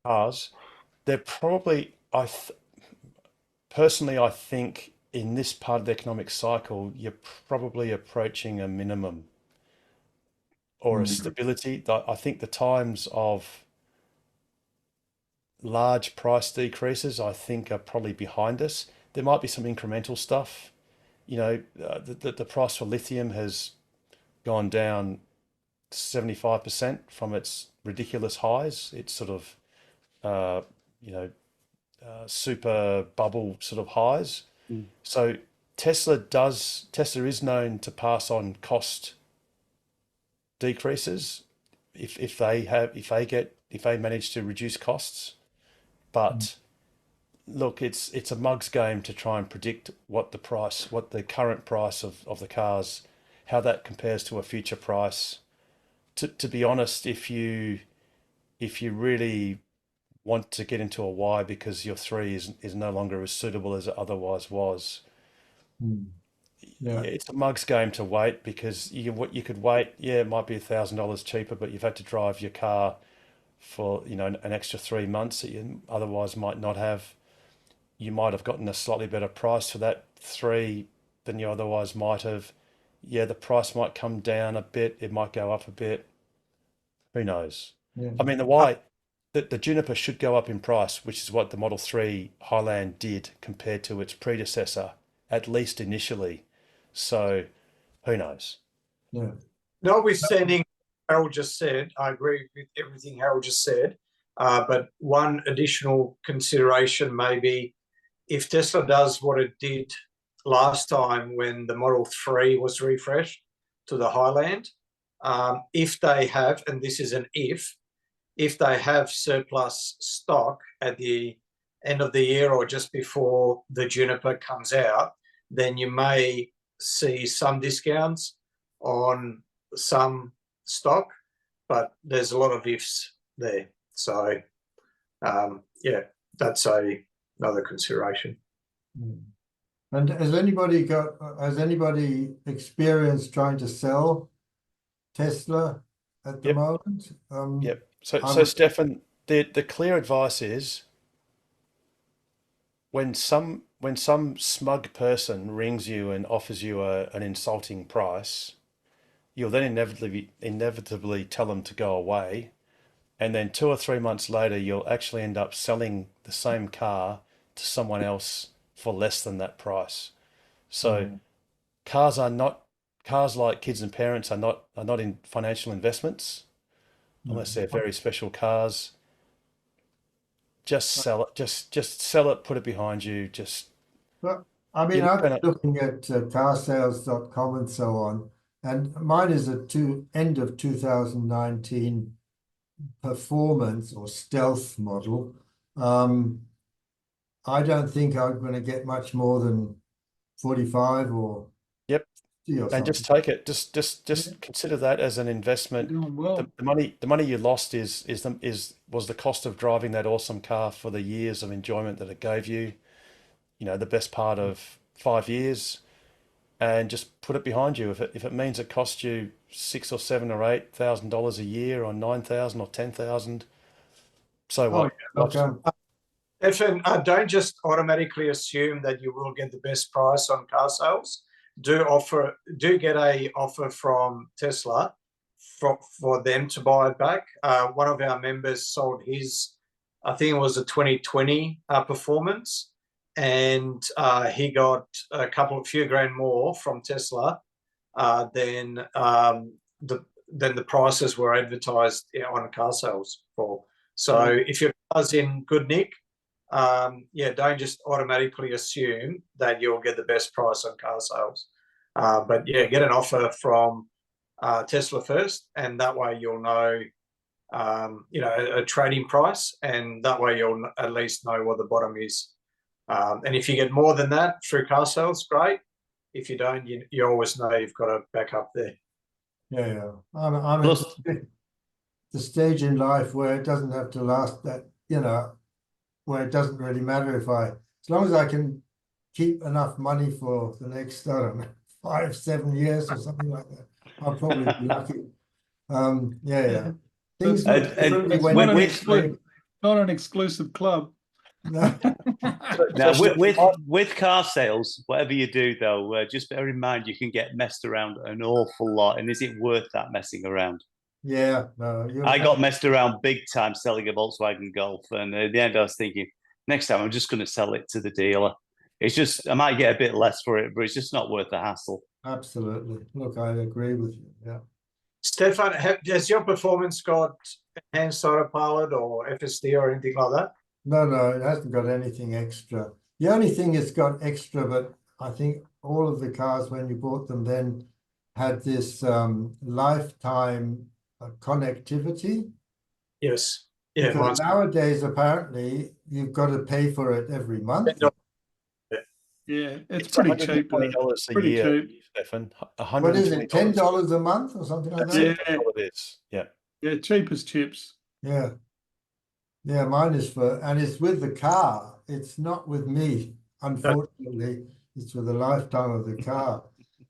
Cars, they're probably, personally, I think in this part of the economic cycle, you're probably approaching a minimum or a stability. I think the times of large price decreases, I think, are probably behind us. There might be some incremental stuff. You know, the price for lithium has gone down 75% from its ridiculous highs. It's sort of, super bubble sort of highs. So Tesla is known to pass on cost decreases if they manage to reduce costs. But look, it's a mug's game to try and predict what the current price of the cars, how that compares to a future price. To be honest, if you really want to get into a Y because your 3 is no longer as suitable as it otherwise was, it's a mug's game to wait, because you could wait. Yeah, it might be $1,000 cheaper, but you've had to drive your car for an extra 3 months that you otherwise might not have. You might have gotten a slightly better price for that 3 than you otherwise might have. Yeah, the price might come down a bit. It might go up a bit. Who knows? Yeah. I mean, the Juniper should go up in price, which is what the Model 3 Highland did compared to its predecessor, at least initially. So who knows? Yeah. Notwithstanding Harold just said, I agree with everything Harold just said, but one additional consideration may be if Tesla does what it did last time when the Model 3 was refreshed to the Highland. If they have, and this is an if they have surplus stock at the end of the year or just before the Juniper comes out, then you may see some discounts on some stock, but there's a lot of ifs there. So, yeah, that's another consideration. And has anybody experienced trying to sell Tesla at the moment? Yep. So Stefan, the clear advice is when some smug person rings you and offers you an insulting price, you'll then inevitably tell them to go away, and then 2 or 3 months later, you'll actually end up selling the same car to someone else for less than that price. So cars like kids and parents are not in financial investments unless they're very special cars. Just sell it. Just sell it. Put it behind you. Well, I mean, I'm looking at carsales.com and so on, and mine is a end of 2019 performance or stealth model. I don't think I'm going to get much more than 45 or and just take it. Just consider that as an investment. The money you lost was the cost of driving that awesome car for the years of enjoyment that it gave you. You know, the best part of 5 years, and just put it behind you. If it means it costs you $6,000 or $7,000 or $8,000 a year, or $9,000 or $10,000, so what? Don't just automatically assume that you will get the best price on car sales. Do get a offer from Tesla for them to buy it back. One of our members sold his, I think it was a 2020 performance, and he got a few grand more from Tesla than the prices were advertised on car sales for. So if your car's in good nick, don't just automatically assume that you'll get the best price on car sales. But yeah, get an offer from Tesla first, and that way you'll know, a trading price, and that way you'll at least know what the bottom is. And if you get more than that through car sales, great. If you don't, you always know you've got a backup there. Yeah. I'm at the stage in life where it doesn't have to last that, where it doesn't really matter as long as I can keep enough money for the next, I don't know, 5-7 years or something like that, I'll probably be lucky. Things not an exclusive club. Now, with car sales, whatever you do though, just bear in mind you can get messed around an awful lot, and is it worth that messing around? Yeah, no. I got messed around big time selling a Volkswagen Golf, and at the end I was thinking, next time I'm just going to sell it to the dealer. It's just, I might get a bit less for it, but it's just not worth the hassle. Absolutely. Look, I agree with you. Yeah. Stefan, has your performance got enhanced autopilot or FSD or anything like that? No, it hasn't got anything extra. The only thing it's got extra, but I think all of the cars when you bought them then had this lifetime connectivity. Yes. Because nowadays, apparently, you've got to pay for it every month. Yeah, it's pretty cheap. $120 a year, Stefan. What is it, $10 a month or something like that? That's all it is. Yeah, cheap as chips. Yeah, mine is and it's with the car. It's not with me, unfortunately. It's with the lifetime of the car,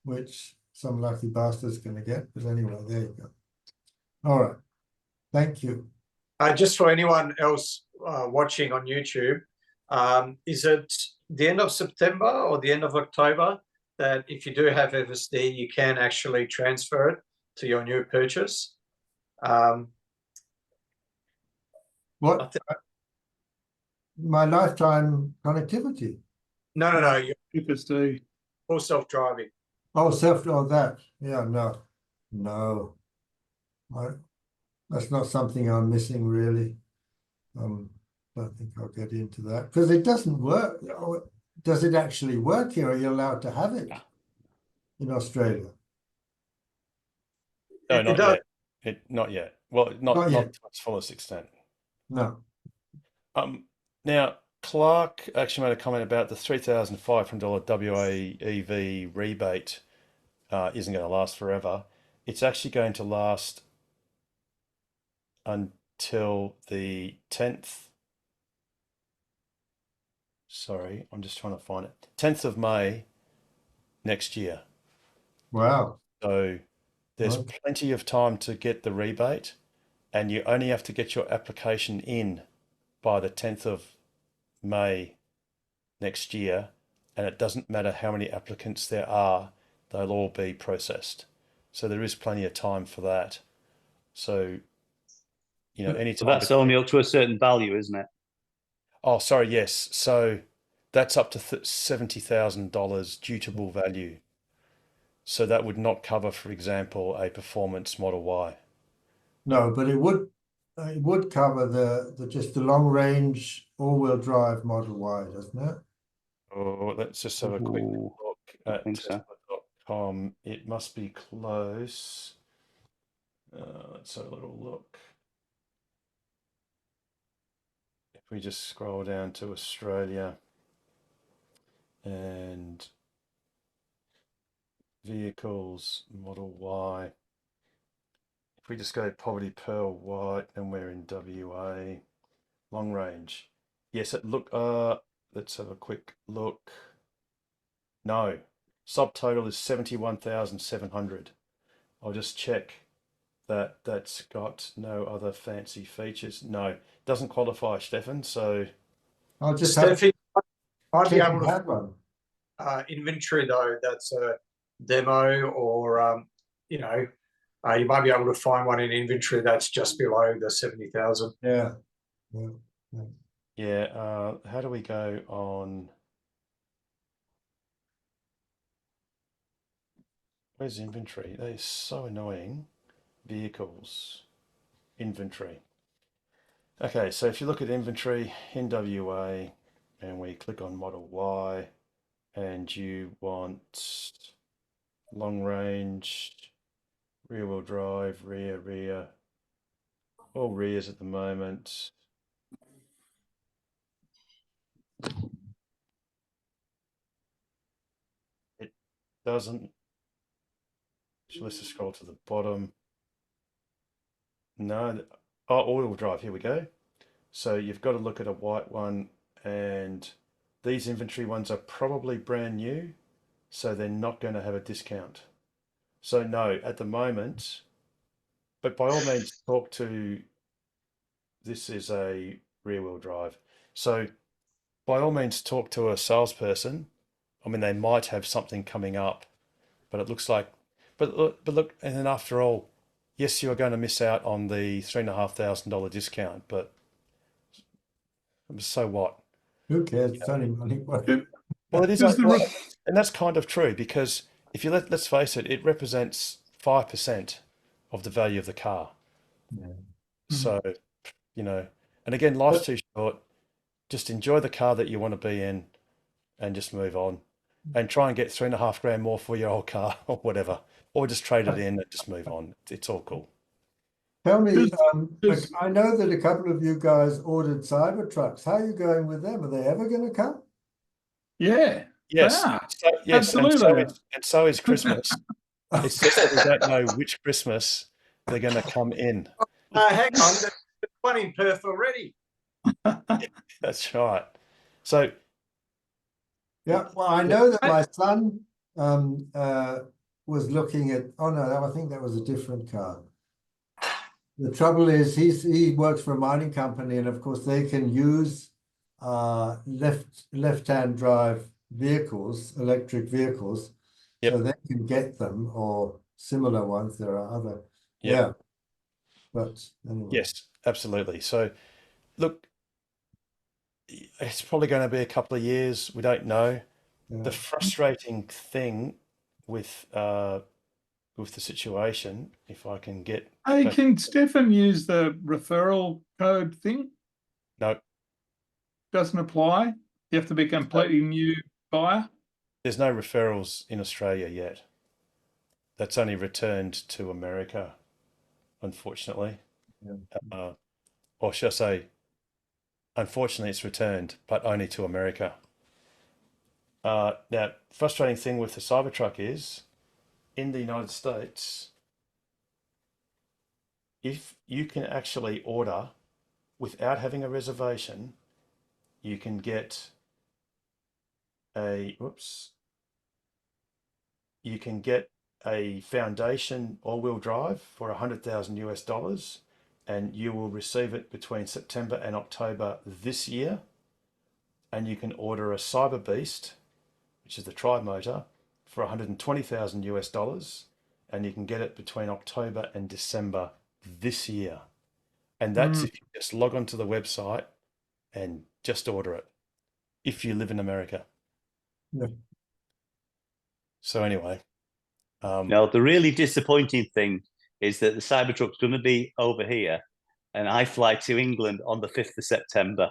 which some lucky bastard's going to get. But anyway, there you go. All right. Thank you. Just for anyone else watching on YouTube, is it the end of September or the end of October that if you do have FSD, you can actually transfer it to your new purchase? What? My lifetime connectivity? No. Your FSD. Full self-driving. Oh, that. Yeah, no. That's not something I'm missing, really. I don't think I'll get into that because it doesn't work. does it actually work here? Are you allowed to have it in Australia? No, It not does. yet. Not yet. Well, not yet. to its fullest extent. No. Now, Clark actually made a comment about the $3,500 WAEV rebate isn't going to last forever. It's actually going to last until the 10th. Sorry, I'm just trying to find it. 10th of May next year. Wow. So there's Okay. plenty of time to get the rebate, and you only have to get your application in by the 10th of May next year, and it doesn't matter how many applicants there are, they'll all be processed. So there is plenty of time for that. So, you know, any So time. that's only up to a certain value, isn't it? Oh, sorry, yes. So that's up to $70,000 dutiable value. So that would not cover, for example, a performance Model Y. No, but it would cover the just the long range all-wheel drive Model Y, doesn't it? Oh, let's just have a quick Ooh, look I at think so. Tesla.com. It must be close. Let's have a little look. If we just scroll down to Australia and vehicles, Model Y. If we just go Poverty Pearl White and we're in WA, long range. Yes, let's have a quick look. No, subtotal is 71,700. I'll just check that that's got no other fancy features. No, doesn't qualify, Stefan. So I'll just have Steffi might be check able and to have one. inventory though. That's a demo, or you know, you might be able to find one in inventory that's just below the 70,000. Yeah. Yeah. Yeah. yeah, how do we go on? Where's inventory? That is so annoying. Vehicles, inventory. Okay, so if you look at inventory in WA and we click on Model Y and you want long range, rear wheel drive, rear, all rears at the moment. It doesn't. So let's just scroll to the bottom. No, oh, all-wheel drive, here we go. So you've got to look at a white one, and these inventory ones are probably brand new, so they're not going to have a discount. So no, at the moment, but by all means talk to, this is a rear-wheel drive. So by all means talk to a salesperson. I mean, they might have something coming up, but it looks like, but look, and then after all, yes, you are going to miss out on the $3,500 discount, but so what? Who cares? It's only money. Well, it is, Does the well, and that's kind of true, because if you let's face it, it represents 5% of the value of the car. Yeah. So, you know, and again, life's too short. Just enjoy the car that you want to be in, and just move on, and try and get $3,500 more for your old car or whatever, or just trade it in and just move on. It's all cool. Tell me, I know that a couple of you guys ordered Cybertrucks. How are you going with them? Are they ever going to come? Yeah. Yes, they are. yes, Absolutely. and so is Christmas. It's just that we don't know which Christmas they're going to come in. Hang on, there's one in Perth already. That's right. So, yeah, well, I know that my son was looking at. Oh no, I think that was a different car. The trouble is, he works for a mining company, and of course, they can use left-hand drive vehicles, electric vehicles, so they can get them, or similar ones. There are other, yeah. But anyway. Yes, absolutely. So, look, it's probably going to be a couple of years. We don't know. Yeah. The frustrating thing with the situation, if I can get. Hey, can Stefan use the referral code thing? No. Doesn't apply. You have to be completely new buyer? There's no referrals in Australia yet. That's only returned to America, unfortunately. Or should I say, unfortunately, it's returned, but only to America. Now, frustrating thing with the Cybertruck is, in the United States, if you can actually order without having a reservation, you can get a foundation all-wheel drive for 100,000 US dollars, and you will receive it between September and October this year. And you can order a Cyber Beast, which is the tri-motor, for 120,000 US dollars, and you can get it between October and December this year. And that's if you just log onto the website and just order it, if you live in America. Yeah. So anyway. Now, the really disappointing thing is that the Cybertruck's going to be over here, and I fly to England on the 5th of September.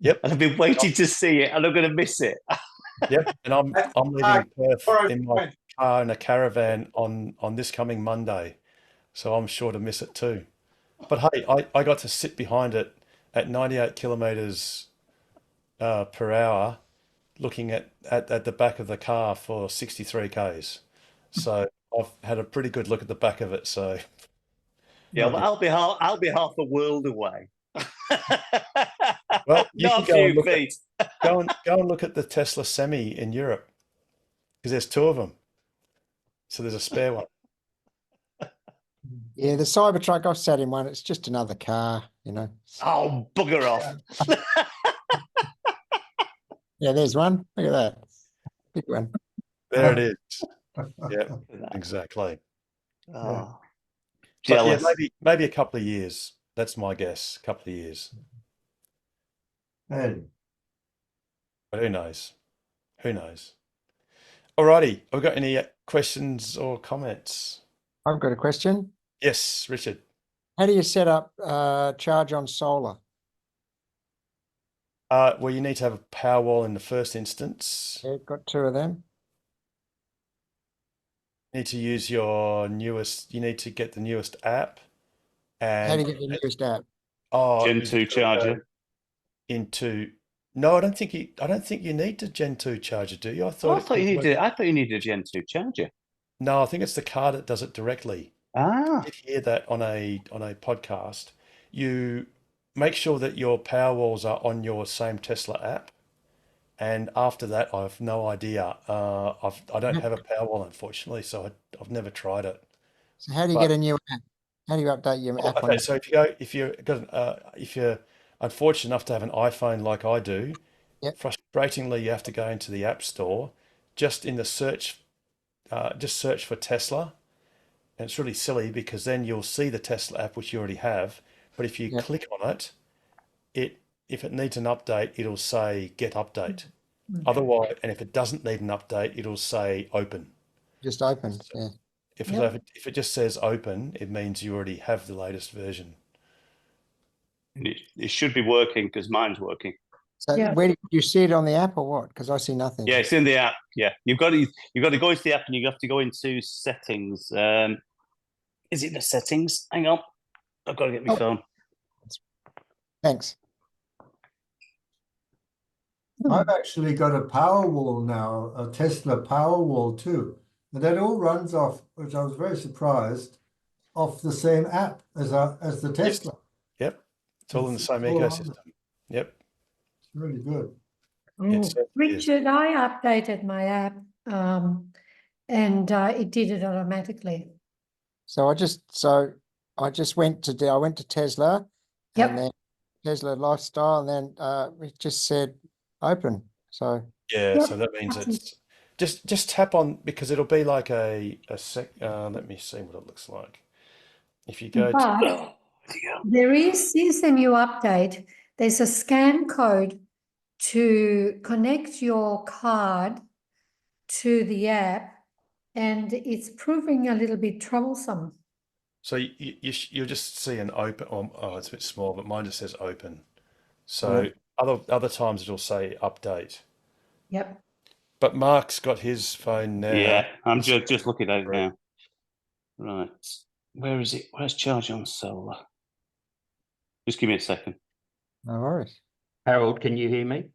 Yep. And I've been waiting to see it, and I'm going to miss it. Yep. And I'm leaving Perth in my car in a caravan on this coming Monday, so I'm sure to miss it too. But hey, I got to sit behind it at 98 kilometers per hour, looking at the back of the car for 63 k's. So I've had a pretty good look at the back of it. So yeah, well, I'll be half a world away. Well, you Not can a few feet. go and look at the Tesla Semi in Europe, because there's two of them. So there's a spare one. Yeah, the Cybertruck, I've sat in one. It's just another car, you know. Oh, bugger off. Yeah, there's one. Look at that. Big one. There it is. Yeah, exactly. Oh, but yeah, jealous. maybe a couple of years. That's my guess. A couple of years. And But who knows? Who knows? Alrighty. Have we got any questions or comments? I've got a question. Yes, Richard. How do you set up charge on solar? Well, you need to have a Powerwall in the first instance. Yeah, got two of them. You need to use your newest. You need to get the newest app. And How do you get the newest app? Oh, Gen 2 charger. No, I don't think you need the Gen 2 charger, do you? I thought you needed a Gen 2 charger. No, I think it's the car that does it directly. Ah. I did hear that on a podcast. You make sure that your Powerwalls are on your same Tesla app, and after that, I've no idea. I don't have a Powerwall, unfortunately, so I've never tried it. So how do you get a new app? How do you update your app? Okay, so if you're unfortunate enough to have an iPhone like I do, frustratingly, you have to go into the App Store, just in the search, just search for Tesla. And it's really silly because then you'll see the Tesla app, which you already have. But if you click on it, if it needs an update, it'll say get update. Otherwise, and if it doesn't need an update, it'll say open. Just open, yeah. If it just says open, it means you already have the latest version. It should be working because mine's working. So where do you see it on the app or what? Because I see nothing. Yeah, it's in the app. Yeah, you've got to go into the app and you have to go into settings. Is it the settings? Hang on, I've got to get my phone. Thanks. I've actually got a Powerwall now, a Tesla Powerwall too. And that all runs off, which I was very surprised, off the same app as the Tesla. Yep. It's all in the same ecosystem. Yep. It's really good. Richard, I updated my app and it did it automatically. So I just went to Tesla and then Tesla Lifestyle, and then it just said open. So so that means it's just tap on, because it'll be like a sec. Let me see what it looks like. If you go to there is a new update. There's a scan code to connect your card to the app, and it's proving a little bit troublesome. So you'll just see an open. Oh, it's a bit small, but mine just says open. So other times it'll say update. Yep. But Mark's got his phone now. Yeah, I'm just looking at it now. Right. Where is it? Where's charge on solar? Just give me a second. No worries. Harold, can you hear me?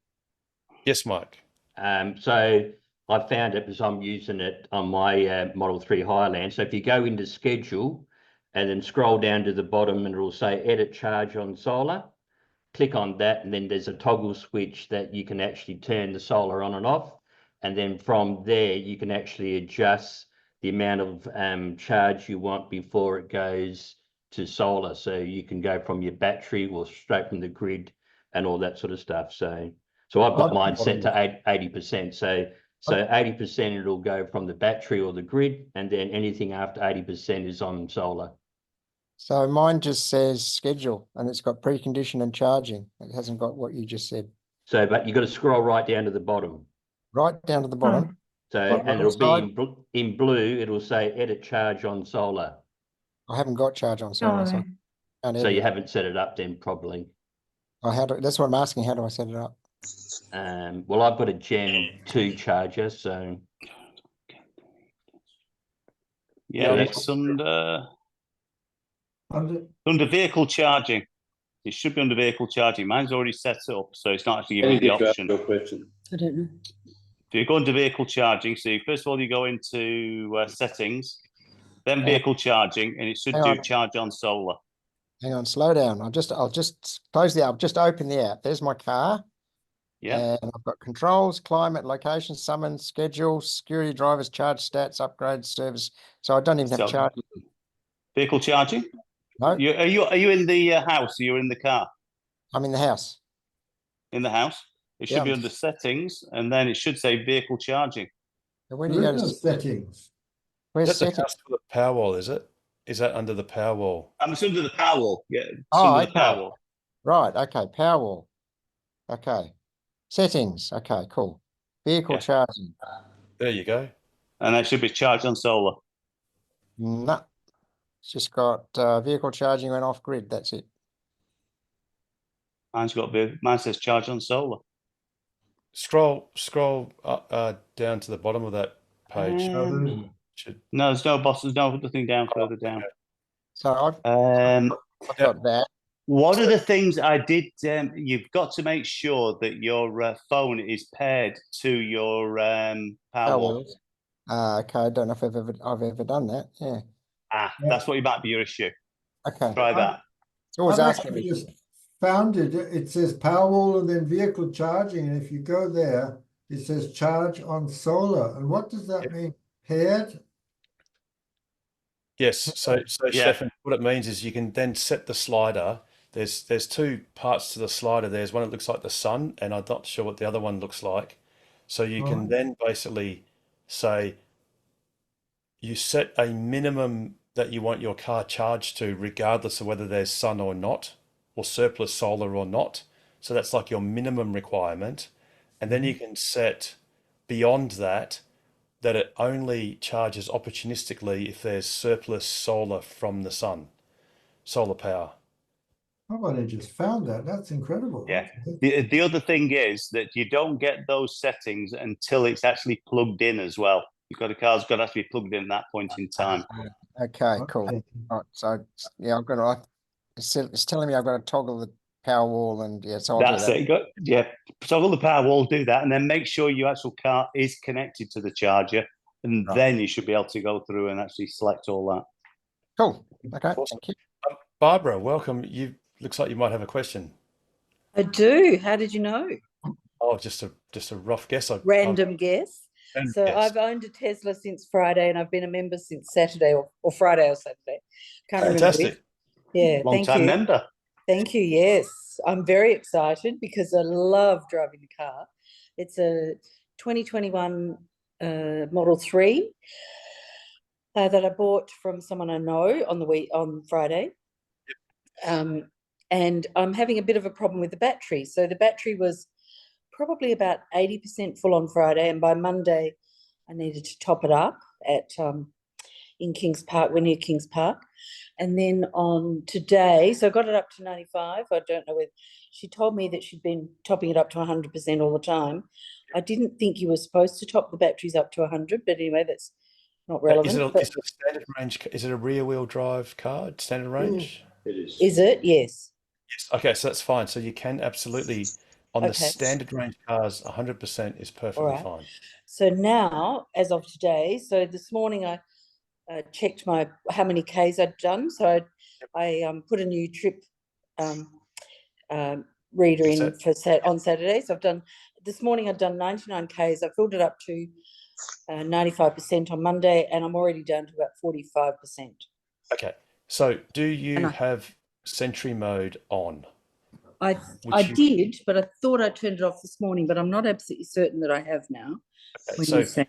Yes, Mike. So I found it because I'm using it on my Model 3 Highland. So if you go into schedule and then scroll down to the bottom and it'll say edit charge on solar, click on that, and then there's a toggle switch that you can actually turn the solar on and off. And then from there, you can actually adjust the amount of charge you want before it goes to solar. So you can go from your battery or straight from the grid and all that sort of stuff. So I've got mine set to 80%. So 80% it'll go from the battery or the grid, and then anything after 80% is on solar. So mine just says schedule and it's got precondition and charging. It hasn't got what you just said. So, but you've got to scroll right down to the bottom. Right down to the bottom. So, What and it'll side? be in blue, it'll say edit charge on solar. I haven't got charge on solar. So, So you haven't set it up then probably. that's what I'm asking. How do I set it up? Well, I've got a Gen 2 charger, so. Yeah, it's under vehicle charging. It should be under vehicle charging. Mine's already set up, so it's not actually giving you the option. Your question. I don't know. If you go into vehicle charging, so first of all, you go into settings, then vehicle charging, and it should do charge on solar. Hang on, slow down. I'll just close the app. Just open the app. There's my car. Yeah. And I've got controls, climate, location, summons, schedule, security, drivers, charge stats, upgrades, service. So I don't even have charge. Vehicle charging? No. Are you in the house? Or you're in the car? I'm in the house. In the house? It should be under settings, and then it should say vehicle charging. So where do you go to settings? Where's Is that the settings? house for the Powerwall, is it? Is that under the Powerwall? It's under the Powerwall. Yeah. Oh, The Powerwall. Right. Okay. Powerwall. Okay. Settings. Okay. Cool. Vehicle charging. There you go. And that should be charged on solar. No. It's just got vehicle charging and off grid. That's it. Mine says charge on solar. Scroll down to the bottom of that page. No, there's no boss. There's nothing down further down. So I've got that. One of the things I did, you've got to make sure that your phone is paired to your Powerwall. Okay, I don't know if I've ever done that. Yeah. That's what might be your issue. Okay. Try that. It's always I've asking me. just found it. It says Powerwall and then vehicle charging, and if you go there, it says charge on solar. And what does that mean? Paired? Yes. So Stefan, what it means is you can then set the slider. There's two parts to the slider. There's one that looks like the sun, and I'm not sure what the other one looks like. So you can then basically say you set a minimum that you want your car charged to, regardless of whether there's sun or not, or surplus solar or not. So that's like your minimum requirement. And then you can set beyond that it only charges opportunistically if there's surplus solar from the sun, solar power. Oh, I just found that. That's incredible. Yeah. The other thing is that you don't get those settings until it's actually plugged in as well. The car's got to be plugged in at that point in time. Okay, cool. Right, so yeah, I've got to. It's telling me I've got to toggle the Powerwall, and so I'll That's do that. it. Toggle the Powerwall, do that, and then make sure your actual car is connected to the charger, and then you should be able to go through and actually select all that. Cool. Okay. Awesome. Thank you. Barbara, welcome. Looks like you might have a question. I do. How did you know? Oh, just a rough guess. Random guess. So guess. I've owned a Tesla since Friday, and I've been a member since Saturday or Friday or Saturday. Can't Fantastic. remember. Yeah, Long time member. Thank you. Yes, I'm very excited because I love driving the car. It's a 2021 Model 3 that I bought from someone I know on Friday. And I'm having a bit of a problem with the battery. So the battery was probably about 80% full on Friday, and by Monday I needed to top it up at in Kings Park. We're near Kings Park. And then on today, so I got it up to 95. I don't know she told me that she'd been topping it up to 100% all the time. I didn't think you were supposed to top the batteries up to 100, but anyway, that's not relevant. Is it but is it a standard range? Is it a rear wheel drive car? Standard range? It is. is it? Yes. Yes. Okay, so that's fine. So you can absolutely on the Okay. standard range cars, 100% is All perfectly right. fine. So now, as of today, so this morning I checked how many Ks I'd done. So I put a new trip reader in on Saturday. So this morning I've done 99 Ks. I filled it up to 95% on Monday, and I'm already down to about 45%. Okay. So do you have Sentry mode on? I did, but I thought I turned it off this morning, but I'm not absolutely certain that I have now. Okay, so the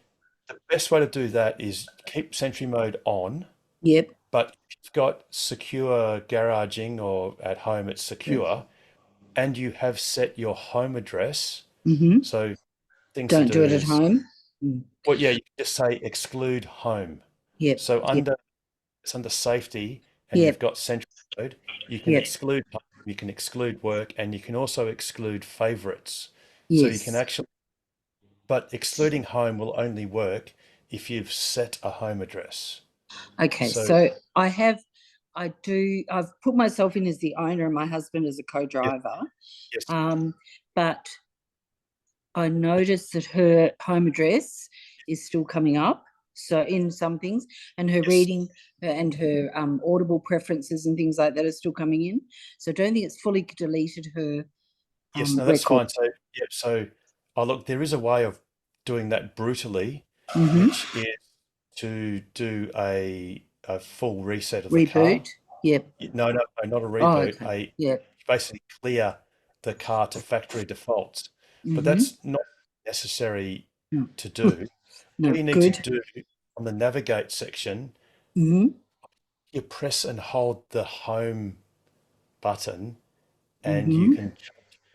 best way to do that is keep Sentry mode on. Yep. But if you've got secure garaging or at home it's secure, and you have set your home address. Mm-hmm. So things Don't to do it at is, home. Well, yeah, you can just say exclude home. Yep. So it's under safety, and Yep. you've got Sentry mode. You can Yep. exclude home, you can exclude work, and you can also exclude favorites. Yes. So you can actually, but excluding home will only work if you've set a home address. Okay, so I've put myself in as the owner and my husband as a co-driver. Yes. But I noticed that her home address is still coming up. So in some things, and her reading and her audible preferences and things like that are still coming in. So I don't think it's fully deleted her. Yes, no, that's record. fine. So look, there is a way of doing that brutally, Mhm. which is to do a full reset of the car. Reboot. Yep. No, not a Oh, reboot. okay. Yep. Basically clear the car to factory defaults. But Mhm. that's not necessary No. to do. No, All you need good. to do on the navigate section, Mhm. you press and hold the home button, and Mhm.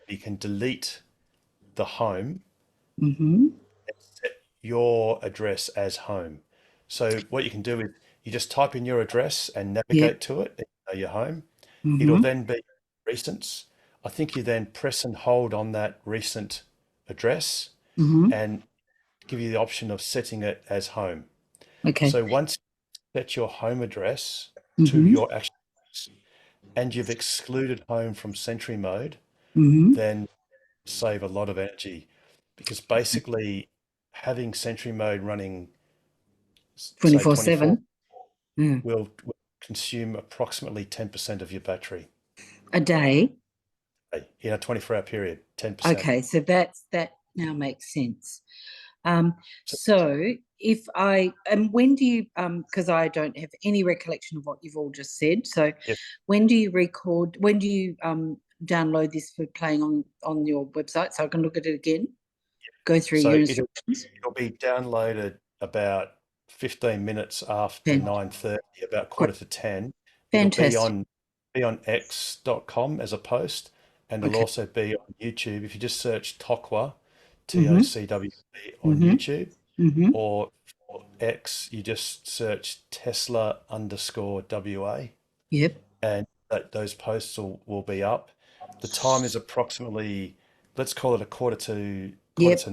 you can delete the home Mhm. and set your address as home. So what you can do is you just type in your address and navigate to it, and you know your home. It'll Mhm. then be recents. I think you then press and hold on that recent address Mhm. and give you the option of setting it as home. Okay. So once you set your home address to Mhm. your actual address and you've excluded home from Sentry mode, Mhm. then save a lot of energy, because basically having Sentry mode running, say 24/7. will consume approximately 10% of your battery A day. in a 24-hour period. 10%. Okay, so that now makes sense. So if when do you because I don't have any recollection of what you've all just said. So when do you download this for playing on your website so I can look at it again? Go through So your instructions. it'll be downloaded about 15 minutes after 9:30, about quarter to 10. It'll be on x.com as a post, and it'll also be on YouTube. If you just search Tokwa, TOCWA on YouTube, or for X, you just search Tesla_WA. Yep. And those posts will be up. The time is approximately, let's call it quarter to 9. So it's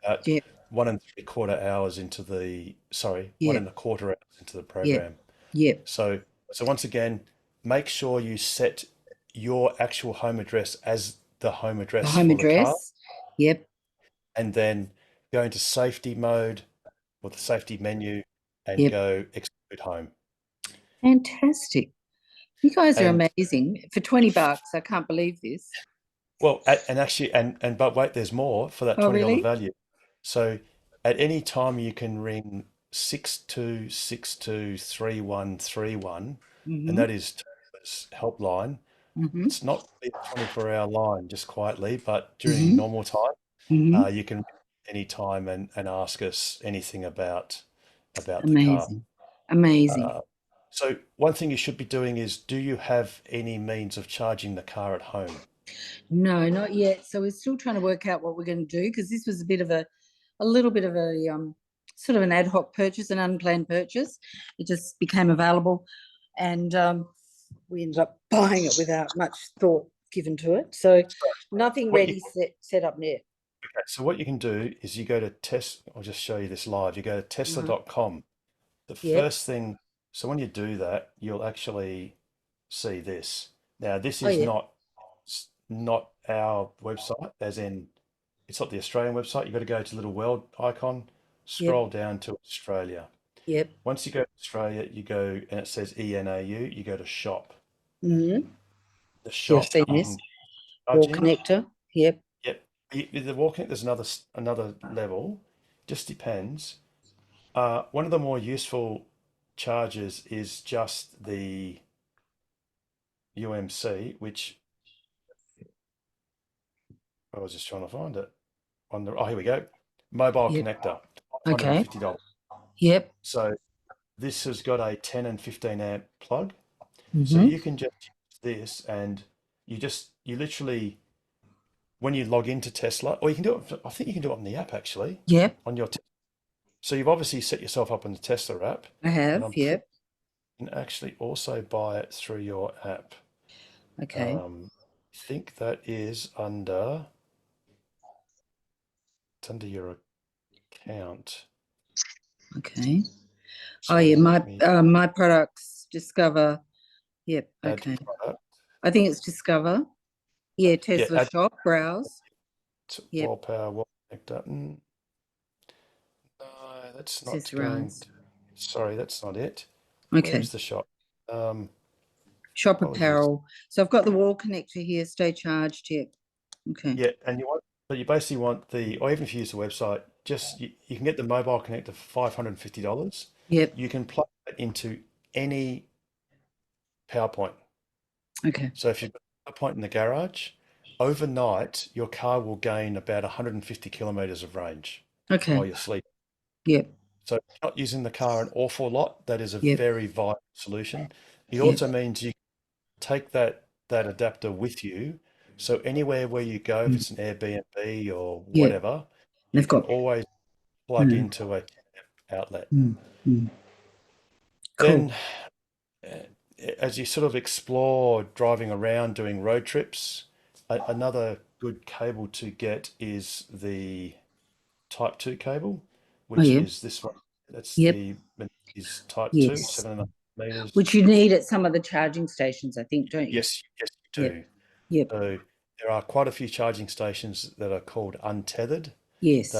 about 1 3/4 hours into the, 1 1/4 hours into the program. Yep. So once again, make sure you set your actual home address as the home address for the car. Yep. And then go into safety mode or the safety menu and go exclude home. Fantastic. You guys are amazing. For $20, I can't believe this. Well, but wait, there's more for that $20 value. So at any time you can ring 62623131, and that is Tesla's helpline. It's not a 24-hour line, just quietly, but during normal time, you can any time and ask us anything about the car. Amazing. So one thing you should be doing is, do you have any means of charging the car at home? No, not yet. So we're still trying to work out what we're going to do, because this was a little bit of a sort of an ad hoc purchase, an unplanned purchase. It just became available, and we ended up buying it without much thought given to it. So nothing what you- ready set up yet. Okay, so what you can do is you go to I'll just show you this live. You go to tesla.com. The Yep. first thing, so when you do that, you'll actually see this. Now, this Oh, is yeah. not our website, as in it's not the Australian website. You've got to go to the little world icon, scroll down to Australia. Yep. Once you go to Australia, you go and it says ENAU, you go to shop. Mm-hmm. The shop, I've seen you this. can Wall charge in. connector. Yep. Yep. The wall connector, there's another level. Just depends. One of the more useful chargers is just the UMC, which I was just trying to find it on the. Oh, here we go. Mobile Yep. connector, Okay. $150. Yep. So this has got a 10 and 15 amp plug. So Mm-hmm. you can just use this, and you literally, when you log into Tesla, or you can do it. I think you can do it on the app actually. Yep. On your. So you've obviously set yourself up on the Tesla app. I have. And Yep. you can actually also buy it through your app. Okay. I think that is under. It's under your account. Okay. So oh yeah, let me my products Discover. Yep. add Okay. product. I think it's Discover. Yeah, Tesla add shop, browse. to Yep. wall power, wall connector. No, that's not Says going. Rise. Sorry, that's not it. Okay. Where's the shop? Shop Apologies. apparel. So I've got the wall connector here. Stay charged. Yep. Okay. Yeah, and you basically want or even if you use the website, just you can get the mobile connector for $550. Yep. You can plug it into any PowerPoint. Okay. So if you've got a point in the garage, overnight your car will gain about 150 kilometers of range Okay. while you're sleeping. Yep. So if you're not using the car an awful lot, that is a Yep. very viable solution. It Yep. also means you take that adapter with you. So anywhere where you go, if it's an Airbnb or Yep. whatever, you They've can got. always plug Mm. into a outlet. Mm. Mm. Then as you sort of explore driving around doing road trips, another good cable to get is the Type 2 cable, which yeah. is this one. That's Yep. the is Type 2, Yes. 7.5 meters. Which you need at some of the charging stations, I think, don't you? Yes, you do. Yep. Yep. So there are quite a few charging stations that are called untethered. Yes.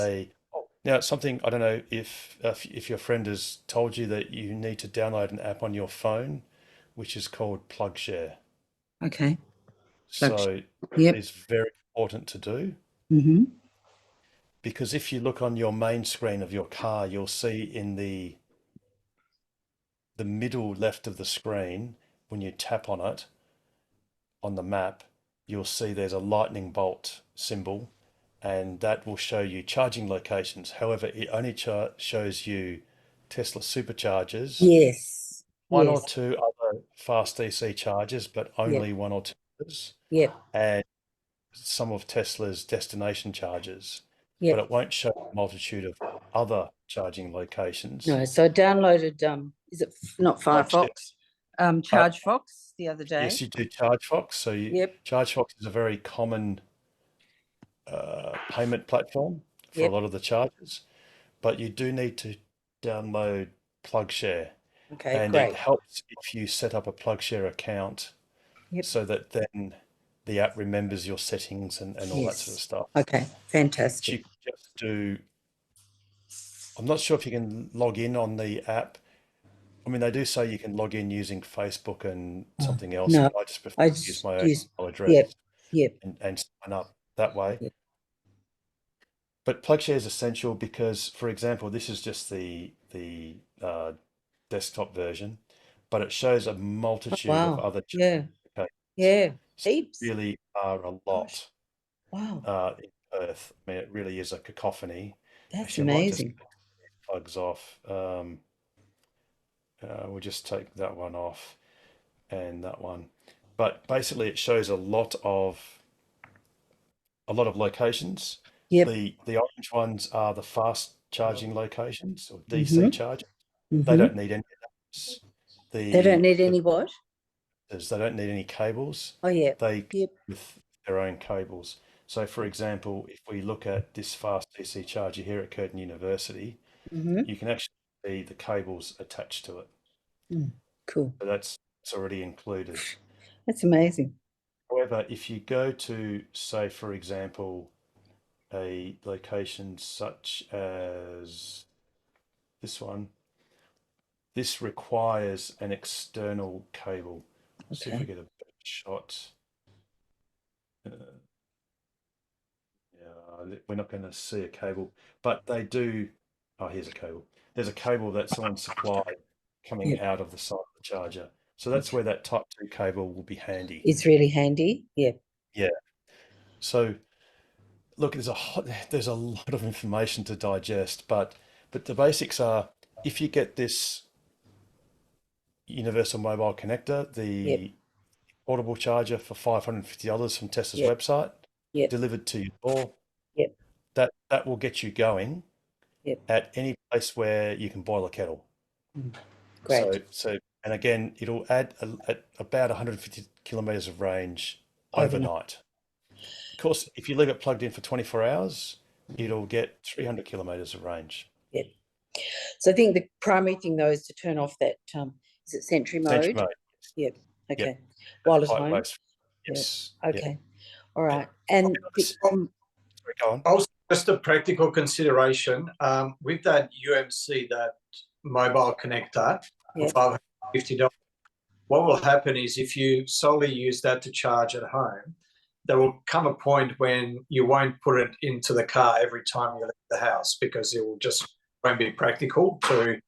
Now it's something, I don't know if your friend has told you that you need to download an app on your phone, which is called PlugShare. Okay. So Yep. it's very important to do. Mm-hmm. Because if you look on your main screen of your car, you'll see in the middle left of the screen, when you tap on it on the map, you'll see there's a lightning bolt symbol, and that will show you charging locations. However, it only shows you Tesla superchargers. Yes. One yes. or two other fast DC chargers, but only one or two others. Yep. And some of Tesla's destination chargers. Yep. But it won't show a multitude of other charging locations. No, so I downloaded is it not Firefox? ChargeFox the other day. Yes, you do ChargeFox. So ChargeFox is a very common payment platform for a lot of the chargers, but you do need to download PlugShare. Okay, and great. It helps if you set up a PlugShare account, so that then the app remembers your settings and all that sort of stuff. Okay, fantastic. You can just do. I'm not sure if you can log in on the app. I mean, they do say you can log in using Facebook and something else. No, I just prefer to use my own email address and sign up that way. Yep. But PlugShare is essential because, for example, this is just the desktop version, but it shows a multitude of other Yeah. So really are a lot. Wow. In Perth. I mean, it really is a cacophony. That's Actually, I might just amazing. take these plugs off. We'll just take that one off and that one. But basically, it shows a lot of locations. Yep. The orange ones are the fast charging locations or DC charging. Mm-hmm. They don't need any of those. They don't need any what? adapters. They don't need any cables. Oh, yeah. They Yep. with their own cables. So, for example, if we look at this fast DC charger here at Curtin University, Mm-hmm. you can actually see the cables attached to it. Cool. So that's already included. That's amazing. However, if you go to, say, for example, a location such as this one, this requires an external cable. Let's see if we get a better shot. Yeah, we're not going to see a cable, but they do. Oh, here's a cable. There's a cable that someone supplied coming out of the side of the charger. So that's where that Type 2 cable will be handy. It's really handy. Yeah. Yeah. So look, there's a lot of information to digest, but the basics are, if you get this universal mobile connector, the portable charger for $550 from Tesla's website, delivered to your door, that will get you going at any place where you can boil a kettle. Great. So and again, it'll add about 150 kilometers of range overnight. Of course, if you leave it plugged in for 24 hours, it'll get 300 kilometers of range. Yeah. So I think the primary thing though is to turn off that is it sentry mode? Sentry mode. Yep. Okay. Yep. While at home. Yes. Yep. Okay. All right. And go on. Also, just a practical consideration with that UMC, that mobile connector for $550. What will happen is if you solely use that to charge at home, there will come a point when you won't put it into the car every time you leave the house, because it will just won't be practical to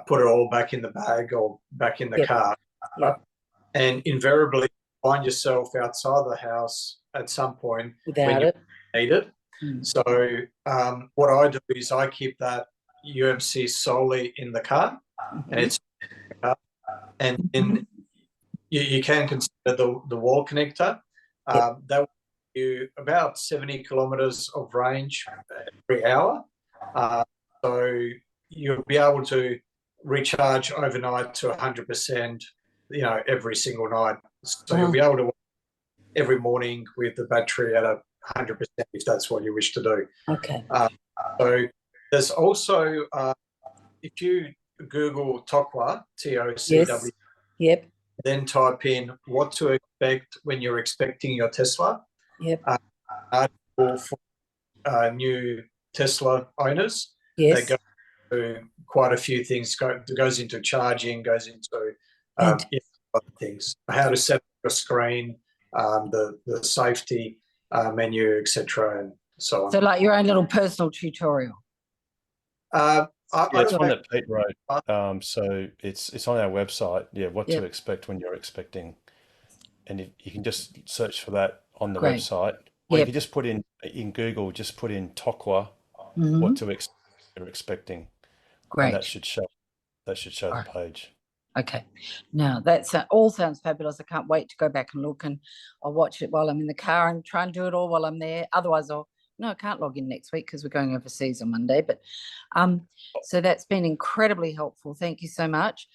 put it all back in the bag or back in the car. And invariably find yourself outside the house at some point when you need it. So what I do is I keep that UMC solely in the car, and it's and then you can consider the wall connector. That will give you about 70 kilometers of range every hour. So you'll be able to recharge overnight to 100%, every single night. So you'll be able to every morning with the battery at 100% if that's what you wish to do. Okay. So there's also, if you Google TOCWA, TOCW, then type in what to expect when you're expecting your Tesla. Article for new Tesla owners. They go through quite a few things. Goes into charging, goes into other things. How to set up a screen, the safety menu, etc., and so on. So like your own little personal tutorial. It's one that Pete wrote. So it's on our website. Yeah, what to expect when you're expecting, and you can just search for that on the website, or you can just put in Google, just put in TOCWA, what to expect you're expecting. Great. And that should show the page. Okay. Now that's all sounds fabulous. I can't wait to go back and look, and I'll watch it while I'm in the car and try and do it all while I'm there. Otherwise I can't log in next week because we're going overseas on Monday. But so that's been incredibly helpful. Thank you so much.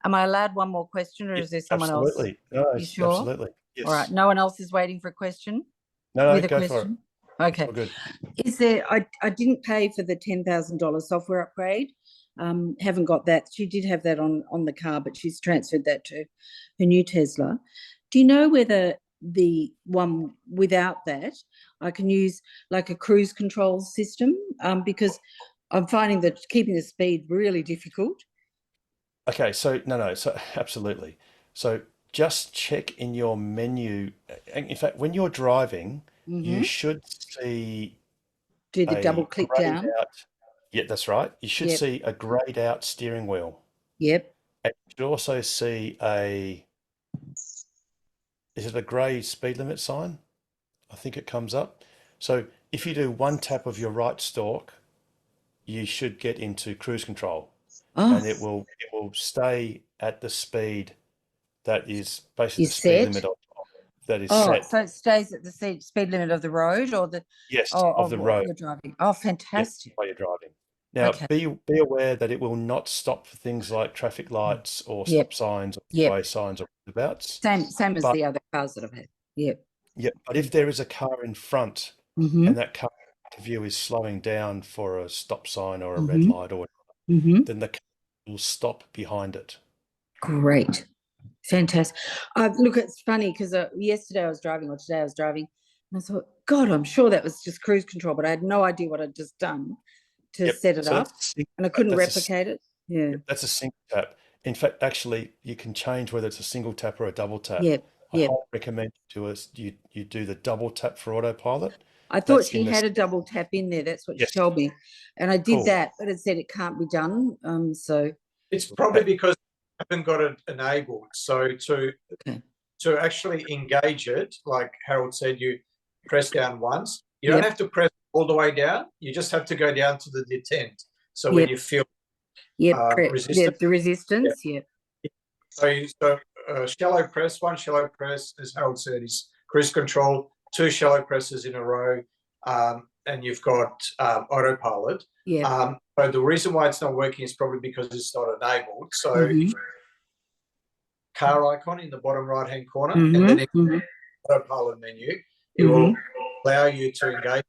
Am I allowed one more question, or is there someone else? Absolutely. No, you sure? Absolutely. Yes. All right. No one else is waiting for a question? No, go for it. Okay. All good. Is there? I didn't pay for the $10,000 software upgrade. Haven't got that. She did have that on the car, but she's transferred that to her new Tesla. Do you know whether the one without that I can use like a cruise control system? Because I'm finding that keeping the speed really difficult. Okay, so so absolutely. So just check in your menu. In fact, when you're driving, you should see. Do the double click down. Yeah, that's right. You should see a grayed out steering wheel. Yep. And you should also see is it a grey speed limit sign? I think it comes up. So if you do one tap of your right stalk, you should get into cruise control. And it will stay at the speed that is basically the speed limit that is set. So it stays at the speed limit of the road, or the of the road you're driving. Oh, fantastic. while you're driving. Now, Okay. be aware that it will not stop for things like traffic lights or Yep. stop signs or Yep. way signs or roundabouts. Same as But the other cars that I've had. Yep. yeah, but if there is a car in front Mm-hmm. and that car to view is slowing down for a stop sign or a red Mhm. light or whatever, Mm-hmm. then the car will stop behind it. Great. Fantastic. Look, it's funny because yesterday I was driving, or today I was driving, and I thought, God, I'm sure that was just cruise control, but I had no idea what I'd just done to Yep. set it So up, and I couldn't replicate it. Yeah. That's a single tap. In fact, actually, you can change whether it's a single tap or a double tap. Yep. I Yep. highly recommend you do the double tap for autopilot. I thought That's she in the had a double tap in there. That's what Yes. she told me, and I did Cool. that, but it said it can't be done. So It's probably because you haven't got it enabled. So to actually engage it, like Harold said, you press down once. You don't Yep. have to press all the way down. You just have to go down to the detent. So when Yep. you feel resistance, the resistance. Yep. So shallow press, one shallow press, as Harold said, is cruise control, two shallow presses in a row, and you've got autopilot. Yeah. So the reason why it's not working is probably because it's not enabled. So Mhm. if car icon in the bottom right hand corner, Mhm. and then if Mhm. autopilot menu, it will allow you to engage.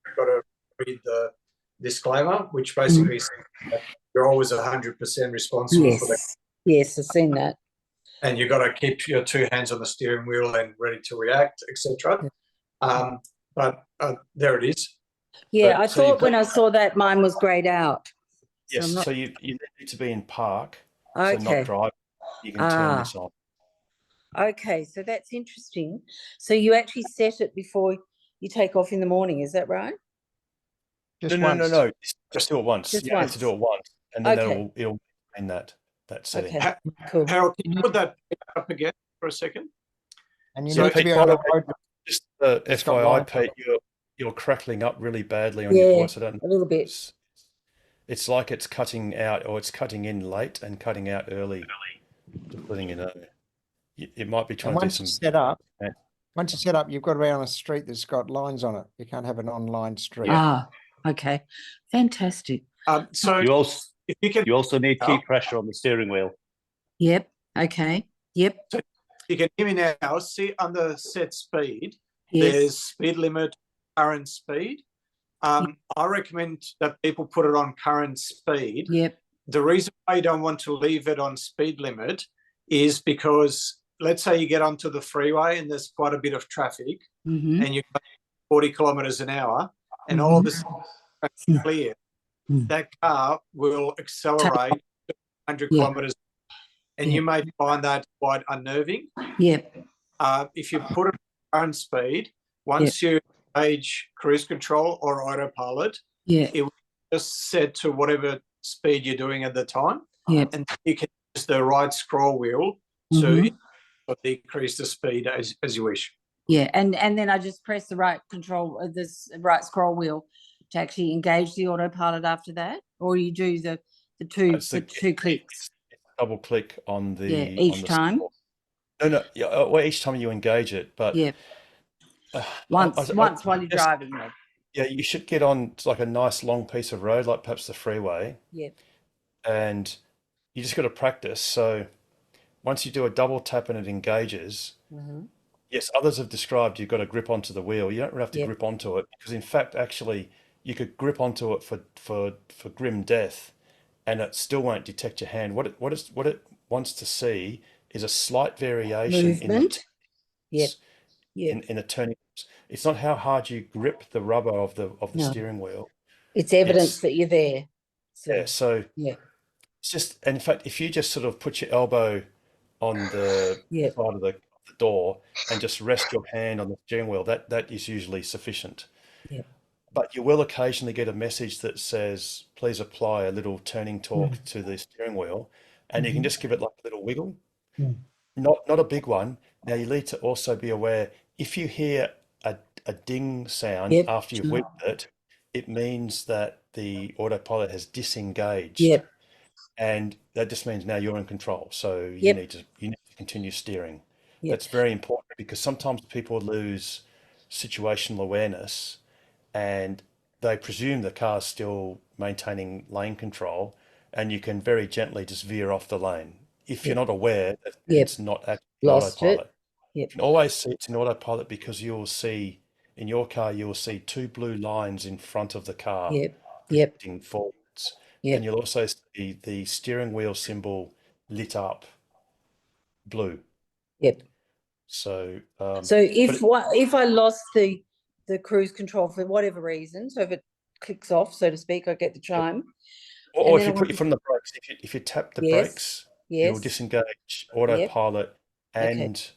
You've got to read the disclaimer, which basically says that you're always 100% responsible for that. Yes, I've seen that. And you've got to keep your two hands on the steering wheel and ready to react, etc. But there it is. Yeah, But- I so you've thought when got- I saw that mine was greyed out. Yes, I'm not- so you need to be in park, so Okay. not drive. You can turn this on. Okay, so that's interesting. So you actually set it before you take off in the morning, is that right? Just No. once. Just do it once. Just You have to do it once, and then Okay. it'll maintain that setting. Okay, cool. Harold, can you put that up again for a second? And you So, need to Pete, be by on the a way, road. just It's got FYI, lines on Pete, you're crackling up really badly on your voice. I don't know. A little bit. It's like it's cutting out, or it's cutting in late and cutting out early. Just letting you know. It might be And trying to do once some. you set up, you've got to be on a street that's got lines on it. You can't have an online street. Okay, fantastic. So You also if you can, you also need to keep pressure on the steering wheel. Yep. Okay. Yep. so you can hear me now. See under set speed, Yes. there's speed limit, current speed. I recommend that people put it on current speed. Yep. The reason why you don't want to leave it on speed limit is because let's say you get onto the freeway and there's quite a bit of traffic Mm-hmm. and you're going 40 kilometers an hour and all of a sudden traffic's clear, that car will accelerate 100 kilometers and you may find that quite unnerving. Yep. If you put it on current speed, once you engage cruise control or autopilot, it will just set to whatever speed you're doing at the time. Yep. And you can use the right scroll wheel to decrease the speed as you wish. Yeah, and then I just press the right right scroll wheel to actually engage the autopilot after that, or you do the two clicks. Double click on the each time. scroll. No. Yeah, well, each time you engage it, but once while you're driving. Yeah, you should get on like a nice long piece of road, like perhaps the freeway. Yep. And you just got to practice. So once you do a double tap and it engages, yes, others have described you've got to grip onto the wheel. You don't really have to grip onto it because, in fact, actually, you could grip onto it for grim death, and it still won't detect your hand. What it wants to see is a slight variation Movement. in a turning. It's not how hard you grip the rubber of the steering wheel. It's evidence that you're there. So it's just, and in fact, if you just sort of put your elbow on the side of the door and just rest your hand on the steering wheel, that is usually sufficient. Yeah. But you will occasionally get a message that says, please apply a little turning torque to the steering wheel, and you can just give it like a little wiggle. Not a big one. Now you need to also be aware, if you hear a ding sound after you've wiggled it, it means that the autopilot has disengaged. And that just means now you're in control. So you need to continue steering. That's very important because sometimes people lose situational awareness and they presume the car's still maintaining lane control, and you can very gently just veer off the lane if you're not aware that it's not actually Lost autopilot. it. Yep. You can always see it's in autopilot because you'll see in your car, you'll see 2 blue lines in front of the car projecting forwards. And you'll also see the steering wheel symbol lit up blue. Yep. So, so if I lost the cruise control for whatever reason, so if it clicks off, so to speak, I get the chime. Or if you put your foot on the brakes, if you tap the brakes, you'll Yes. disengage autopilot and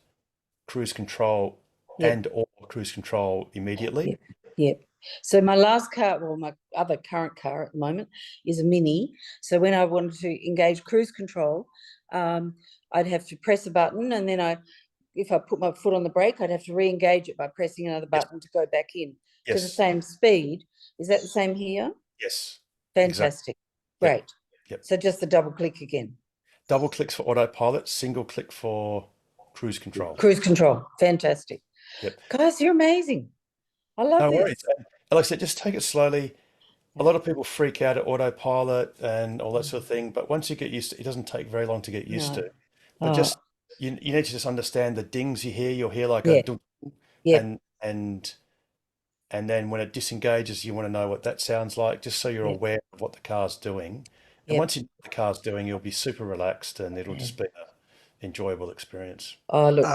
cruise control and or cruise control immediately. Yep. So my last car, well, my other current car at the moment is a Mini. So when I wanted to engage cruise control, I'd have to press a button, and then if I put my foot on the brake, I'd have to re-engage it by pressing another button to go back in to the same speed. Is that the same here? Yes. Fantastic. Exactly. Great. Yep. So just the double click again. Double clicks for autopilot, single click for cruise control. Cruise control. Fantastic. Yep. Guys, you're amazing. I love No this. worries. And like I said, just take it slowly. A lot of people freak out at autopilot and all that sort of thing, but once you get used to it, it doesn't take very long to get used to. But just you need to just understand the dings you hear. You'll hear like a ding, and then when it disengages, you want to know what that sounds like, just so you're aware of what the car's doing. And once you know what the car's doing, you'll be super relaxed, and it'll just be an enjoyable experience. Oh, look,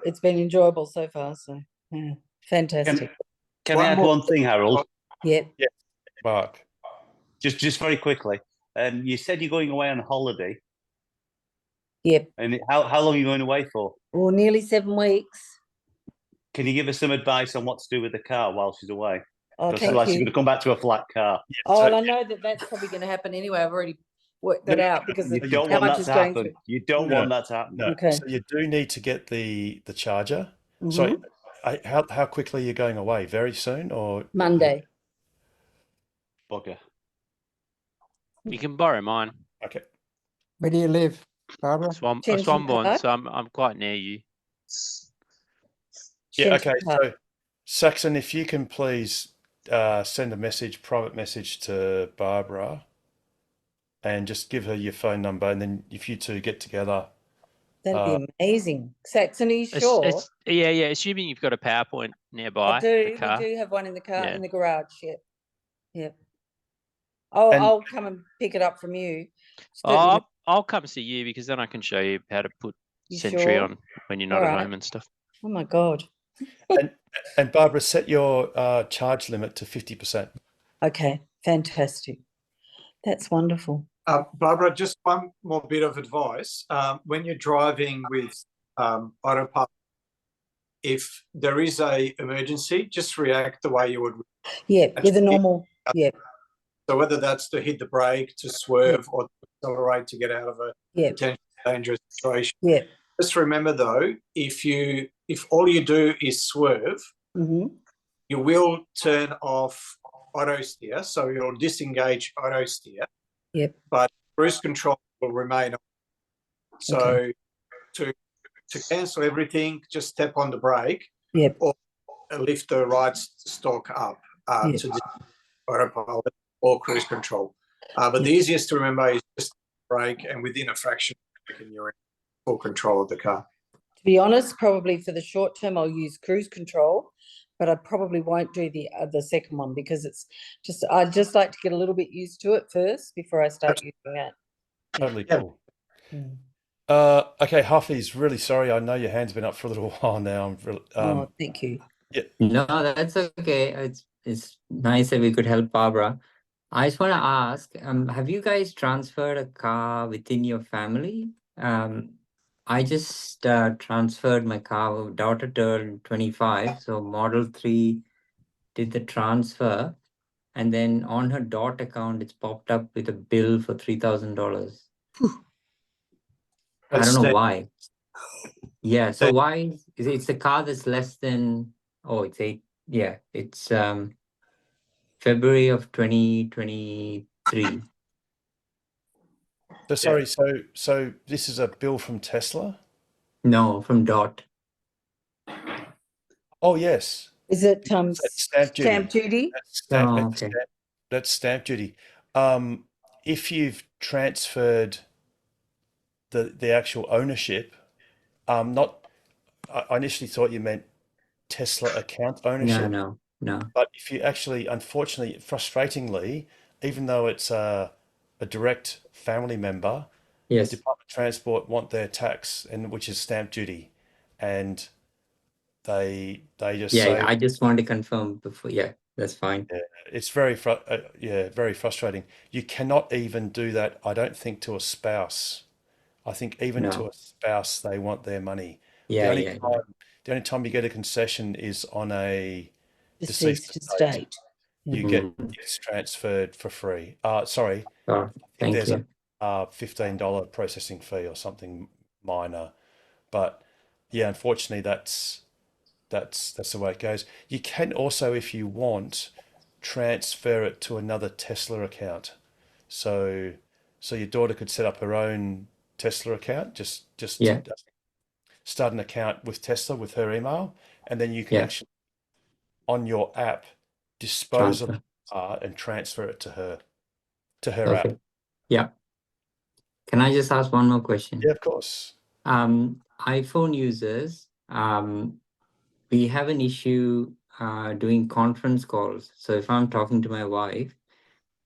it's been enjoyable so far. So fantastic. Can I add one thing, Harold? Yeah. Yeah, Mark. Just very quickly. You said you're going away on holiday. Yep. And how long are you going away for? Well, nearly 7 weeks. Can you give us some advice on what to do with the car while she's away? Oh, Because thank otherwise you. she's going to come back to a flat car. Well, I know that's probably going to happen anyway. I've already worked that out because You of don't how want much that is to going happen. through. You don't want that to happen. No. Okay. So you do need to get the charger. So how quickly are you going away? Very soon or Monday? Bugger. You can borrow mine. Okay. Where do you live, Barbara? Swanbourne, so I'm quite near you. Yeah, okay. So Saxon, if you can please send a private message to Barbara and just give her your phone number, and then if you two get together. That'd be amazing. Saxon, are you sure? Yeah, assuming you've got a PowerPoint nearby. I do. The car. We do have one in the car, Yeah. in the garage. Yep. I'll come and pick it up from you. I'll come see you, because then I can show you how to put Sentry sure? on when you're not at home and stuff. Oh my God. And Barbara, set your charge limit to 50%. Okay, fantastic. That's wonderful. Barbara, just one more bit of advice. When you're driving with autopilot, if there is a emergency, just react the way you would. Yeah, with a normal. Yeah. So whether that's to hit the brake, to swerve, or to accelerate to get out of a potentially dangerous situation. Yeah. Just remember though, if all you do is swerve, you will turn off auto steer, so you'll disengage auto steer. Yep. But cruise control will remain on. So to cancel everything, just step on the brake. Yep. Or lift the right stalk up to autopilot or cruise control. But the easiest to remember is just brake, and within a fraction of a second you're in full control of the car. To be honest, probably for the short term I'll use cruise control, but I probably won't do the second one because I'd just like to get a little bit used to it first before I start using that. Totally cool. Okay, Huffy's really sorry. I know your hand's been up for a little while now. Thank you. Yeah. No, that's okay. It's nice that we could help Barbara. I just want to ask, have you guys transferred a car within your family? I just transferred my car. Daughter turned 25, so Model 3 did the transfer, and then on her DOT account, it's popped up with a bill for $3,000. I don't know why. Yeah, so why? It's a car that's less than, it's February of 2023. So sorry, so this is a bill from Tesla? No, from DOT. Oh yes. Is it That's stamp duty. stamp duty? That's stamp duty. If you've transferred the actual ownership, not, I initially thought you meant Tesla account ownership. No. But if you actually, unfortunately, frustratingly, even though it's a direct family member, Yes. the Department of Transport want their tax, and which is stamp duty, and they just say, Yeah, I just wanted to confirm before. Yeah, that's fine. yeah, it's very very frustrating. You cannot even do that, I don't think, to a spouse. I think even to No. a spouse, they want their money. Yeah, The only time you get a concession is on a Deceased estate. estate. You get it's transferred for free. Sorry, Oh, I think thank there's you. a $15 processing fee or something minor, but yeah, unfortunately, that's the way it goes. You can also, if you want, transfer it to another Tesla account. So your daughter could set up her own Tesla account, just Yeah. start an account with Tesla with her email, and then you can Yeah. actually on your app dispose of Transfer. the car and transfer it to her app. Perfect. Yeah. Can I just ask one more question? Yeah, of course. iPhone users, we have an issue doing conference calls. So if I'm talking to my wife,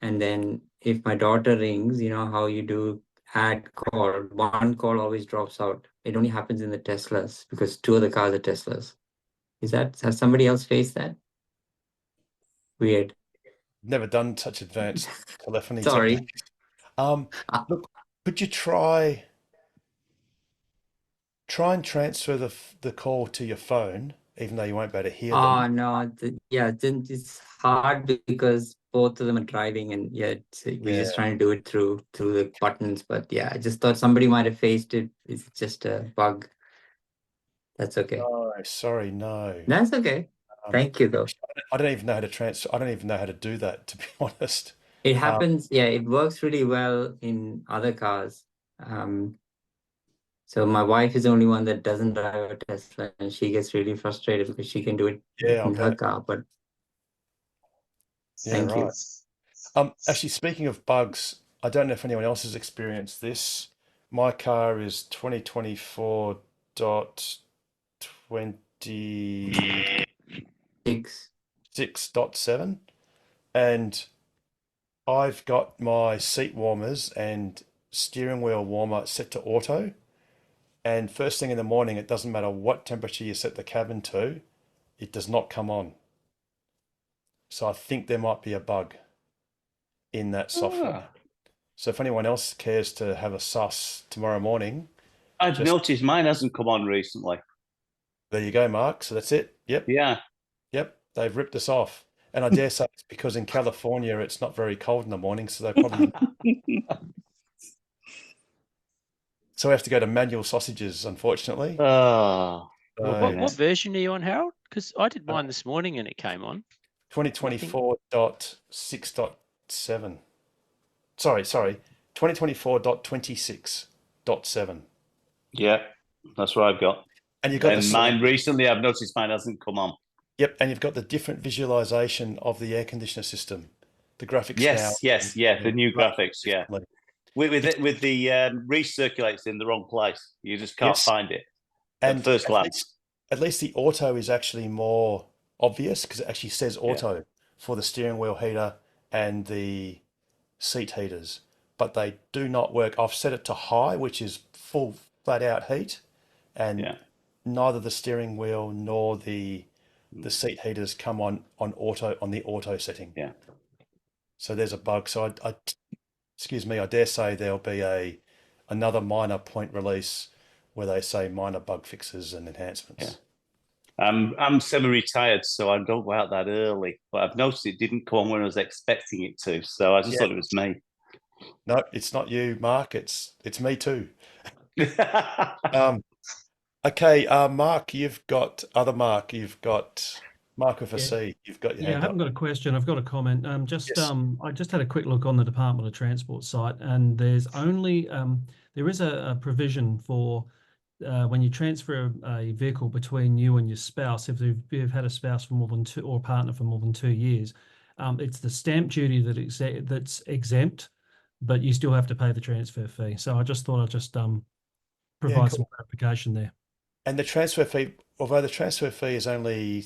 and then if my daughter rings, you know how you do add call, one call always drops out. It only happens in the Teslas because two of the cars are Teslas. Has somebody else faced that? Weird. Never done such advanced telephony Sorry. techniques. Look, could you try and transfer the call to your phone, even though you won't be able to hear them? Oh no, then it's hard because both of them are driving, and we're just trying to do it through the buttons. But yeah, I just thought somebody might have faced it. It's just a bug. That's okay. No, sorry, no. That's okay. Thank you, though. I don't even know how to transfer. I don't even know how to do that, to be honest. It happens. Yeah, it works really well in other cars. So my wife is the only one that doesn't drive a Tesla, and she gets really frustrated because she can do it in her car. But thank you. Actually, speaking of bugs, I don't know if anyone else has experienced this. My car is 2024.26.7, and I've got my seat warmers and steering wheel warmer set to auto. And first thing in the morning, it doesn't matter what temperature you set the cabin to, it does not come on. So I think there might be a bug in that software. So if anyone else cares to have a suss tomorrow morning. I've noticed mine hasn't come on recently. There you go, Mark. So that's it. Yep. Yeah. Yep. They've ripped us off. And I dare say it's because in California, it's not very cold in the morning. So they probably... So we have to go to manual sausages, unfortunately. What version are you on, Harold? Because I did mine this morning and it came on. 2024.6.7. Sorry. 2024.26.7. Yeah, that's what I've got. And you've got mine recently, I've noticed mine hasn't come on. Yep, and you've got the different visualization of the air conditioner system. The graphics now. Yes, the new graphics, yeah. With the recirculates in the wrong place. You just can't find it at first glance. At least the auto is actually more obvious because it actually says auto for the steering wheel heater and the seat heaters, but they do not work. I've set it to high, which is full flat out heat, and neither the steering wheel nor the seat heaters come on auto on the auto setting. Yeah. So there's a bug. So I excuse me, I dare say there'll be another minor point release where they say minor bug fixes and enhancements. I'm semi-retired, so I don't go out that early. But I've noticed it didn't come on when I was expecting it to, so I just thought it was me. No, it's not you, Mark. It's me too. Okay, Mark, you've got Mark with a C. You've got your I hand haven't up. got a question. I've got a comment. I just had a quick look on the Department of Transport site, and there's only there is a provision for when you transfer a vehicle between you and your spouse, if you've had a spouse for more than two or a partner for more than 2 years, it's the stamp duty that's exempt, but you still have to pay the transfer fee. So I just thought I'd just provide some clarification there. And the transfer fee, although the transfer fee is only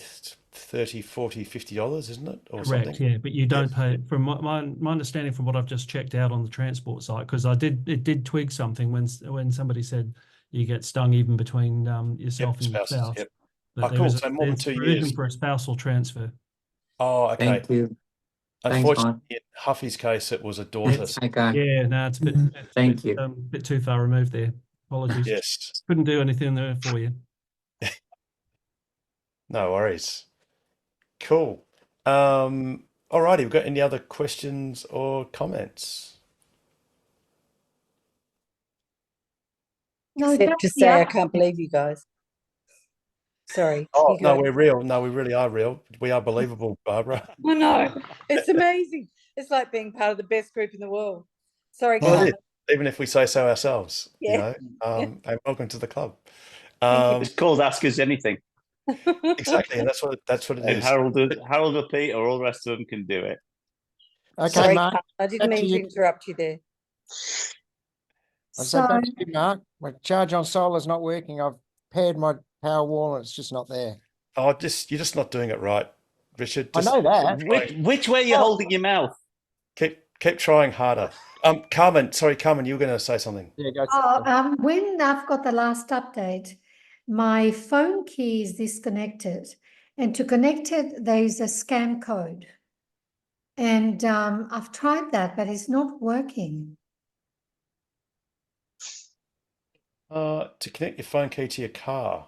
30, 40, $50, isn't it? Or Correct, something? yeah, but you don't pay, from my understanding from what I've just checked out on the transport site, because it did twig something when somebody said you get stung even between yourself and your spouses, spouse. yep. But Oh, there cool. is So more than there's 2 provision years. for a spousal transfer. Oh, okay. Thank you. Thanks, Unfortunately, Mark. in Huffy's case, it was a daughter. Thanks, Micah. Yeah, no, it's a bit, Thank you. bit too far removed there. Apologies. Yes. Couldn't do anything there for you. No worries. Cool. Alrighty, we've got any other questions or comments? No, Except just to the say, I up- can't believe you guys. Sorry. Oh, you no, go. we're real. No, we really are real. We are believable, Barbara. I know. It's amazing. It's like being part of the best group in the world. Sorry, Well, Carl. it is, even if we say so ourselves, you Yeah. know, and welcome to the club. It's called Ask Us Anything. Exactly, and that's what it And is. Harold or Pete or all the rest of them can do it. Okay, Sorry, Mark. Carl, I didn't back to mean to you. interrupt you there. I say back to you, Mark. My charge on solar is not working. I've paired my power wall and it's just not there. Oh, you're just not doing it right, Richard. I Just know that. Which way are you holding your mouth? keep trying harder. Carmen, you were going to say something. Yeah, go. when I've got the last update, my phone key is disconnected, and to connect it, there is a scan code. And I've tried that, but it's not working. To connect your phone key to your car.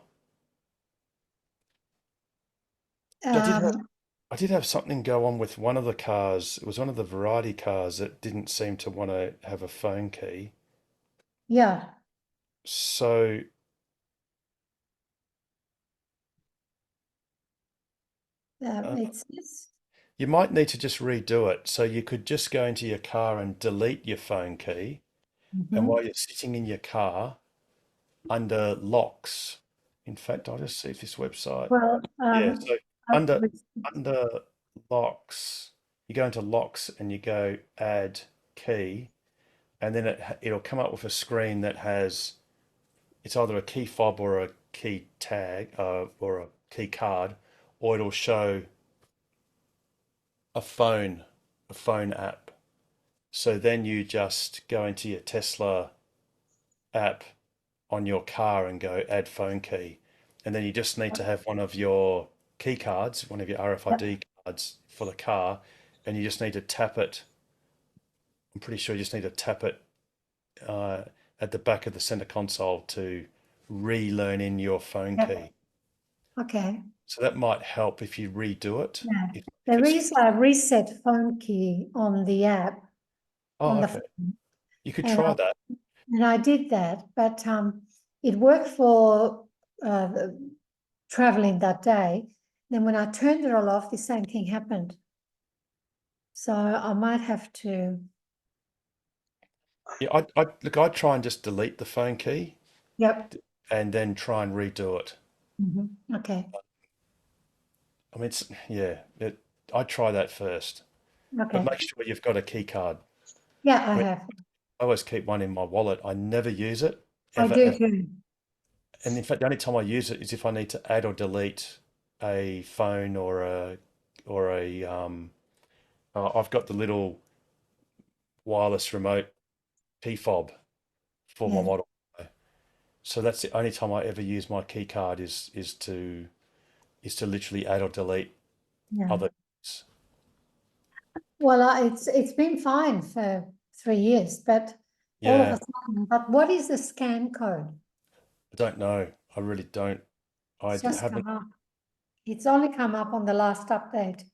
I did have something go on with one of the cars. It was one of the variety cars that didn't seem to want to have a phone key. Yeah. So It's this. you might need to just redo it. So you could just go into your car and delete your phone key. And while you're sitting in your car, under locks, in fact, I'll just see if this website. Well, yeah, so under locks, you go into locks and you go add key, and then it'll come up with a screen that has, it's either a key fob or a key tag or a key card, or it'll show a phone app. So then you just go into your Tesla app on your car and go add phone key, and then you just need to have one of your key cards, one of your RFID cards for the car, and you just need to tap it. I'm pretty sure you just need to tap it at the back of the center console to relearn in your phone key. Okay. So that might help if you redo it. Yeah. There is a reset phone key on the app. Oh, okay. You could try that. And I did that, but it worked for traveling that day. Then when I turned it all off, the same thing happened. So I might have to. Yeah, I'd try and just delete the phone key. Yep. And then try and redo it. Okay. I mean, I'd try that first. Okay. But make sure you've got a key card. Yeah, I have. I always keep one in my wallet. I never use it. I do too. And in fact, the only time I use it is if I need to add or delete a phone or I've got the little wireless remote key fob for my model. So that's the only time I ever use my key card is to literally add or delete other. Well, it's been fine for 3 years, but all of a sudden. But what is the scan code? I don't know. I really don't. It's just come up. It's only come up on the last update.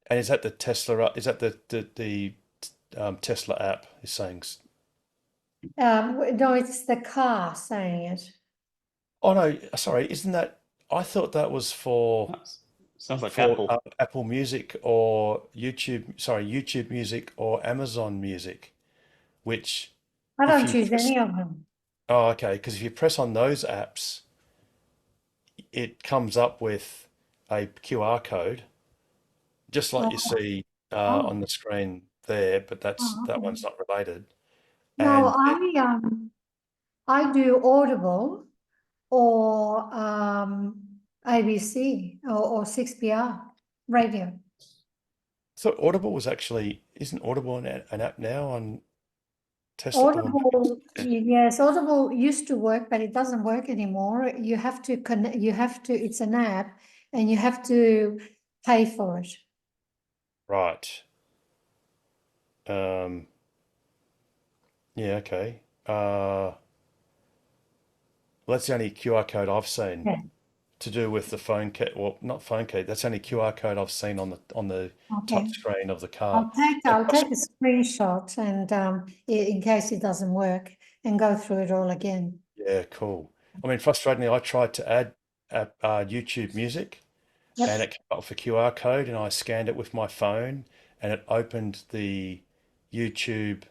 And is that the Tesla? Is that the Tesla app is saying? No, it's the car saying it. Oh no, sorry. Isn't that? I thought that was for. Sounds like Apple. Apple Music or YouTube. Sorry, YouTube Music or Amazon Music, which I don't use any of them. Oh, okay. Because if you press on those apps, it comes up with a QR code, just like you Oh, see oh, on the screen there, but that okay. one's not related. No, And I do Audible or ABC or 6PR radio. so Audible was actually, isn't Audible an app now on Tesla? Or Audible, yes, Audible used to work, but it doesn't work anymore. You have to connect, it's an app and you have to pay for it. right. Yeah, okay. Well, that's the only QR code I've seen Yeah. to do with the phone key. Well, not phone key. That's the only QR code I've seen on the Okay. touch screen of the car. I'll take a screenshot and in case it doesn't work and go through it all again. Yeah, cool. I mean, frustratingly, I tried to add YouTube Music, Yep. and it came up with a QR code, and I scanned it with my phone, and it opened the YouTube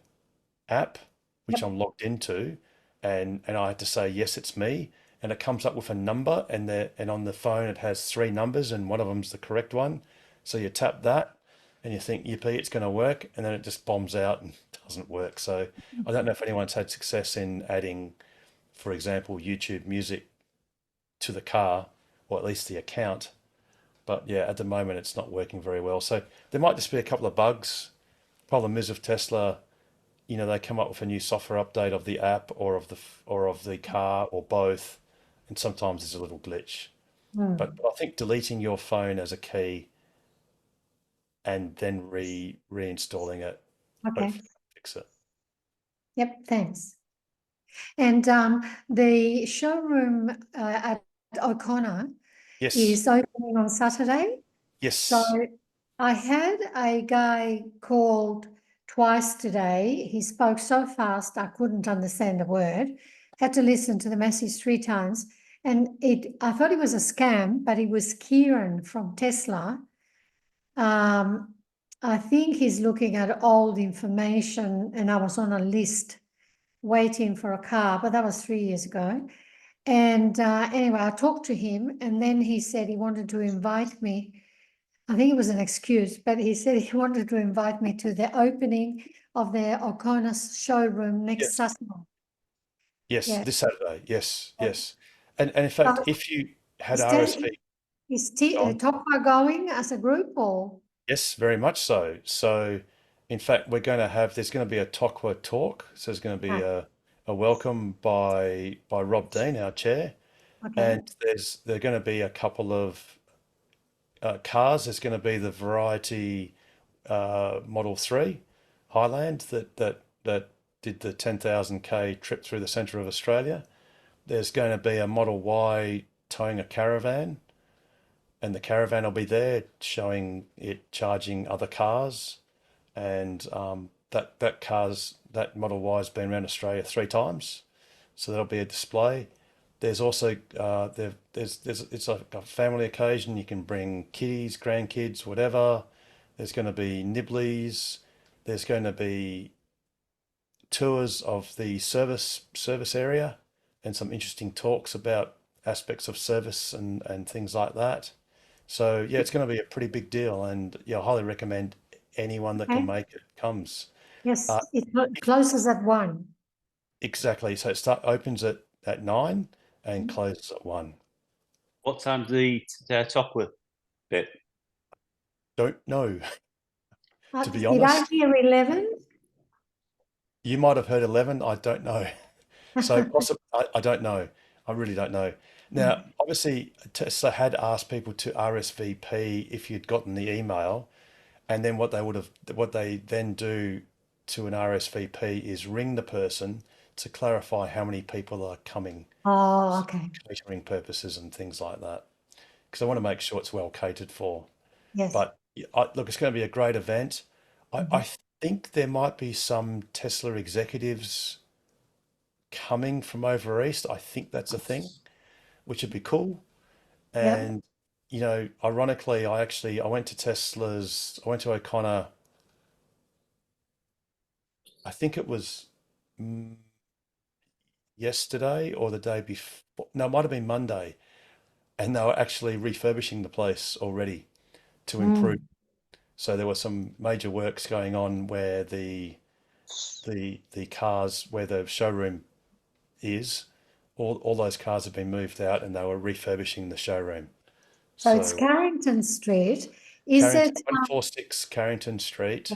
app, which Yep. I'm logged into, and I had to say yes, it's me, and it comes up with a number, and on the phone it has three numbers, and one of them's the correct one. So you tap that, and you think, yippee, it's going to work, and then it just bombs out and doesn't work. So I don't know if anyone's had success in adding, for example, YouTube Music to the car, or at least the account. But yeah, at the moment it's not working very well. So there might just be a couple of bugs. Problem is with Tesla, they come up with a new software update of the app or of the car or both, and sometimes there's a little glitch. But I think deleting your phone as a key and then reinstalling it Okay. hopefully fix it. Yep, thanks. And the showroom at O'Connor Yes. is opening on Saturday. Yes. So I had a guy called twice today. He spoke so fast I couldn't understand a word. Had to listen to the message 3 times. And I thought it was a scam, but it was Kieran from Tesla. I think he's looking at old information, and I was on a list waiting for a car, but that was 3 years ago. And anyway, I talked to him, and then he said he wanted to invite me. I think it was an excuse, but he said he wanted to invite me to the opening of the O'Connor showroom next Saturday. Yes, Yeah. this Saturday. Yes, yes. And in fact, if you had RSV, Is on. Topcar going as a group or? Yes, very much so. So, in fact, there's going to be a Tokwa talk. So there's going to be a welcome by Rob Dean, our chair, Okay. and there are going to be a couple of cars. There's going to be the Variety Model 3 Highland that did the 10,000K trip through the centre of Australia. There's going to be a Model Y towing a caravan, and the caravan will be there showing it charging other cars. And that Model Y has been around Australia 3 times, so there'll be a display. There's also it's like a family occasion. You can bring kiddies, grandkids, whatever. There's going to be nibblies. There's going to be tours of the service area and some interesting talks about aspects of service and things like that. So yeah, it's going to be a pretty big deal, and yeah, I highly recommend anyone that can make it comes. Yes, it closes at 1. Exactly. So it opens at 9 and closes at 1. What time's the Topworth bit? Don't know. To be Did honest, I hear 11? you might have heard 11. I don't know. So possibly, I don't know. I really don't know. Now, obviously, Tesla had asked people to RSVP if you'd gotten the email, and then what they then do to an RSVP is ring the person to clarify how many people are coming. Oh, okay. Catering purposes and things like that, because I want to make sure it's well catered for. Yes. But look, it's going to be a great event. I think there might be some Tesla executives coming from over east. I think that's a thing, which would be cool. And ironically, I went to O'Connor. I think it was yesterday or the day before. No, it might have been Monday, and they were actually refurbishing the place already to improve. So there were some major works going on where the cars, where the showroom is, all those cars have been moved out, and they were refurbishing the showroom. So it's Carrington Street. Is Carrington, it 146 Carrington Street.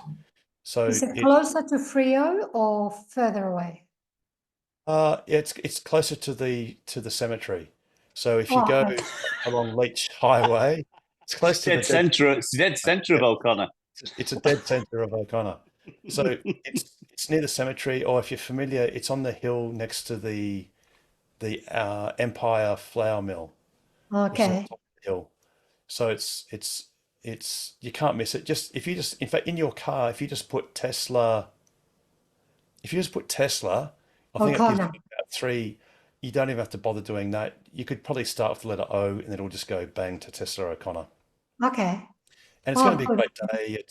So is it closer to Frio or further away? it's closer to the cemetery. So if you Oh, go okay. along Leach Highway, it's close to the Dead centre. It's dead centre of O'Connor. It's a dead centre of O'Connor. So it's near the cemetery, or if you're familiar, it's on the hill next to the Empire Flour Mill, which is on Okay. top of the hill. So it's you can't miss it. In fact, in your car, if you just put Tesla, I think it gives you O'Connor. about 3. You don't even have to bother doing that. You could probably start with the letter O, and it'll just go bang to Tesla O'Connor. Okay. And it's going to Oh, be a good. great day.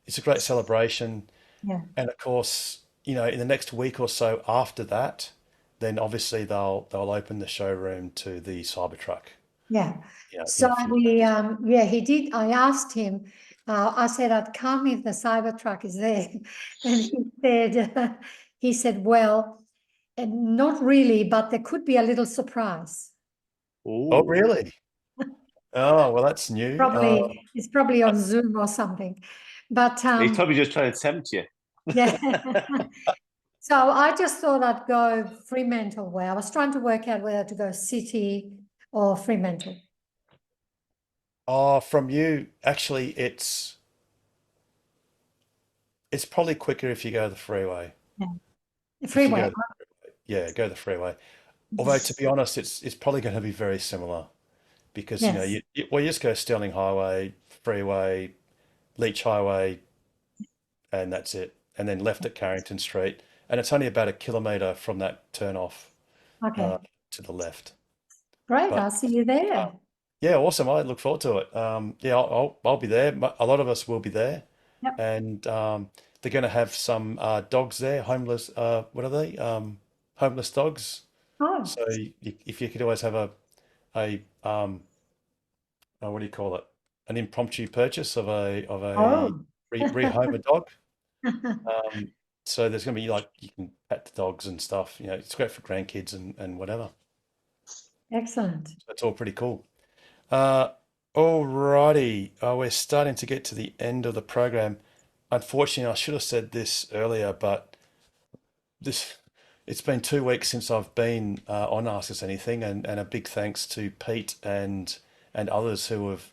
It's a great celebration. Yeah. And of course, in the next week or so after that, then obviously they'll open the showroom to the Cybertruck. Yeah. In So a few we yeah, he did. I asked him, I said I'd come if the Cybertruck is there. And he said, well, and not really, but there could be a little surprise. Oh, really? Oh, well, that's new. Probably it's probably on Zoom or something. But He's probably just trying to tempt you. yeah. So I just thought I'd go Fremantle way. I was trying to work out whether to go City or Fremantle. Oh, from you, actually, it's probably quicker if you go the freeway. Yeah. The If you freeway. go the freeway. Yeah, go the freeway. Although, to be honest, it's probably going to be very similar because, Yes. you just go Sterling Highway, freeway, Leach Highway, and that's it. And then left at Carrington Street. And it's only about 1 kilometre from that turn off Okay. to the left. Great. But I'll see you there. yeah, awesome. I look forward to it. Yeah, I'll be there. A lot of us will be there. Yep. And they're going to have some dogs there, homeless. What are they? Homeless dogs. Oh. So if you could always have a what do you call it? An impromptu purchase of a Oh. rehome a dog. So there's going to be you can pet the dogs and stuff. It's great for grandkids and whatever. Excellent. So it's all pretty cool. Alrighty. We're starting to get to the end of the program. Unfortunately, I should have said this earlier, but it's been 2 weeks since I've been on Ask Us Anything, and a big thanks to Pete and others who have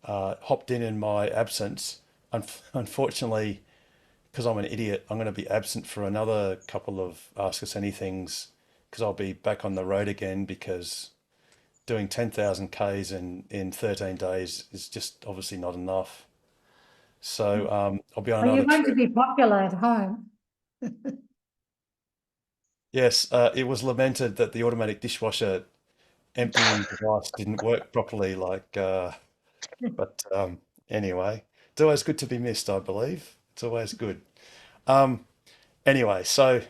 hopped in my absence. Unfortunately, because I'm an idiot, I'm going to be absent for another couple of Ask Us Anythings because I'll be back on the road again because doing 10,000 Ks in 13 days is just obviously not enough. So I'll be on Are you another going to trip. be popular at home? Yes, it was lamented that the automatic dishwasher emptying device didn't work properly. But anyway, it's always good to be missed, I believe. It's always good. Anyway, so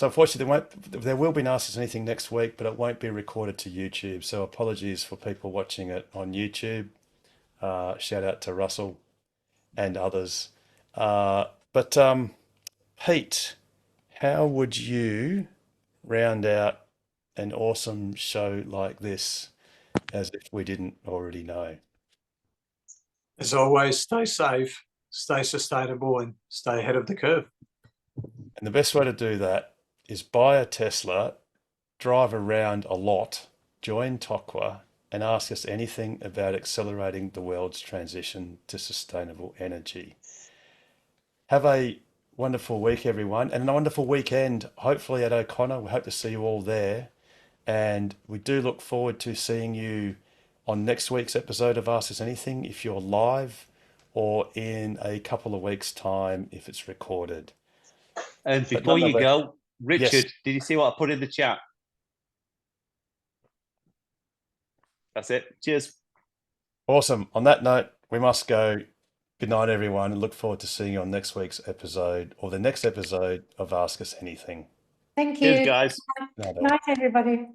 unfortunately there will be an Ask Us Anything next week, but it won't be recorded to YouTube. So apologies for people watching it on YouTube. Shout out to Russell and others. But Pete, how would you round out an awesome show like this as if we didn't already know? As always, stay safe, stay sustainable, and stay ahead of the curve. And the best way to do that is buy a Tesla, drive around a lot, join Tokwa, and ask us anything about accelerating the world's transition to sustainable energy. Have a wonderful week, everyone, and a wonderful weekend, hopefully at O'Connor. We hope to see you all there. And we do look forward to seeing you on next week's episode of Ask Us Anything if you're live, or in a couple of weeks' time if it's recorded. And before you go, Richard, Yes. did you see what I put in the chat? That's it. Cheers. Awesome. On that note, we must go. Good night, everyone, and look forward to seeing you on next week's episode or the next episode of Ask Us Anything. Thank you. Cheers, guys. Night, everybody.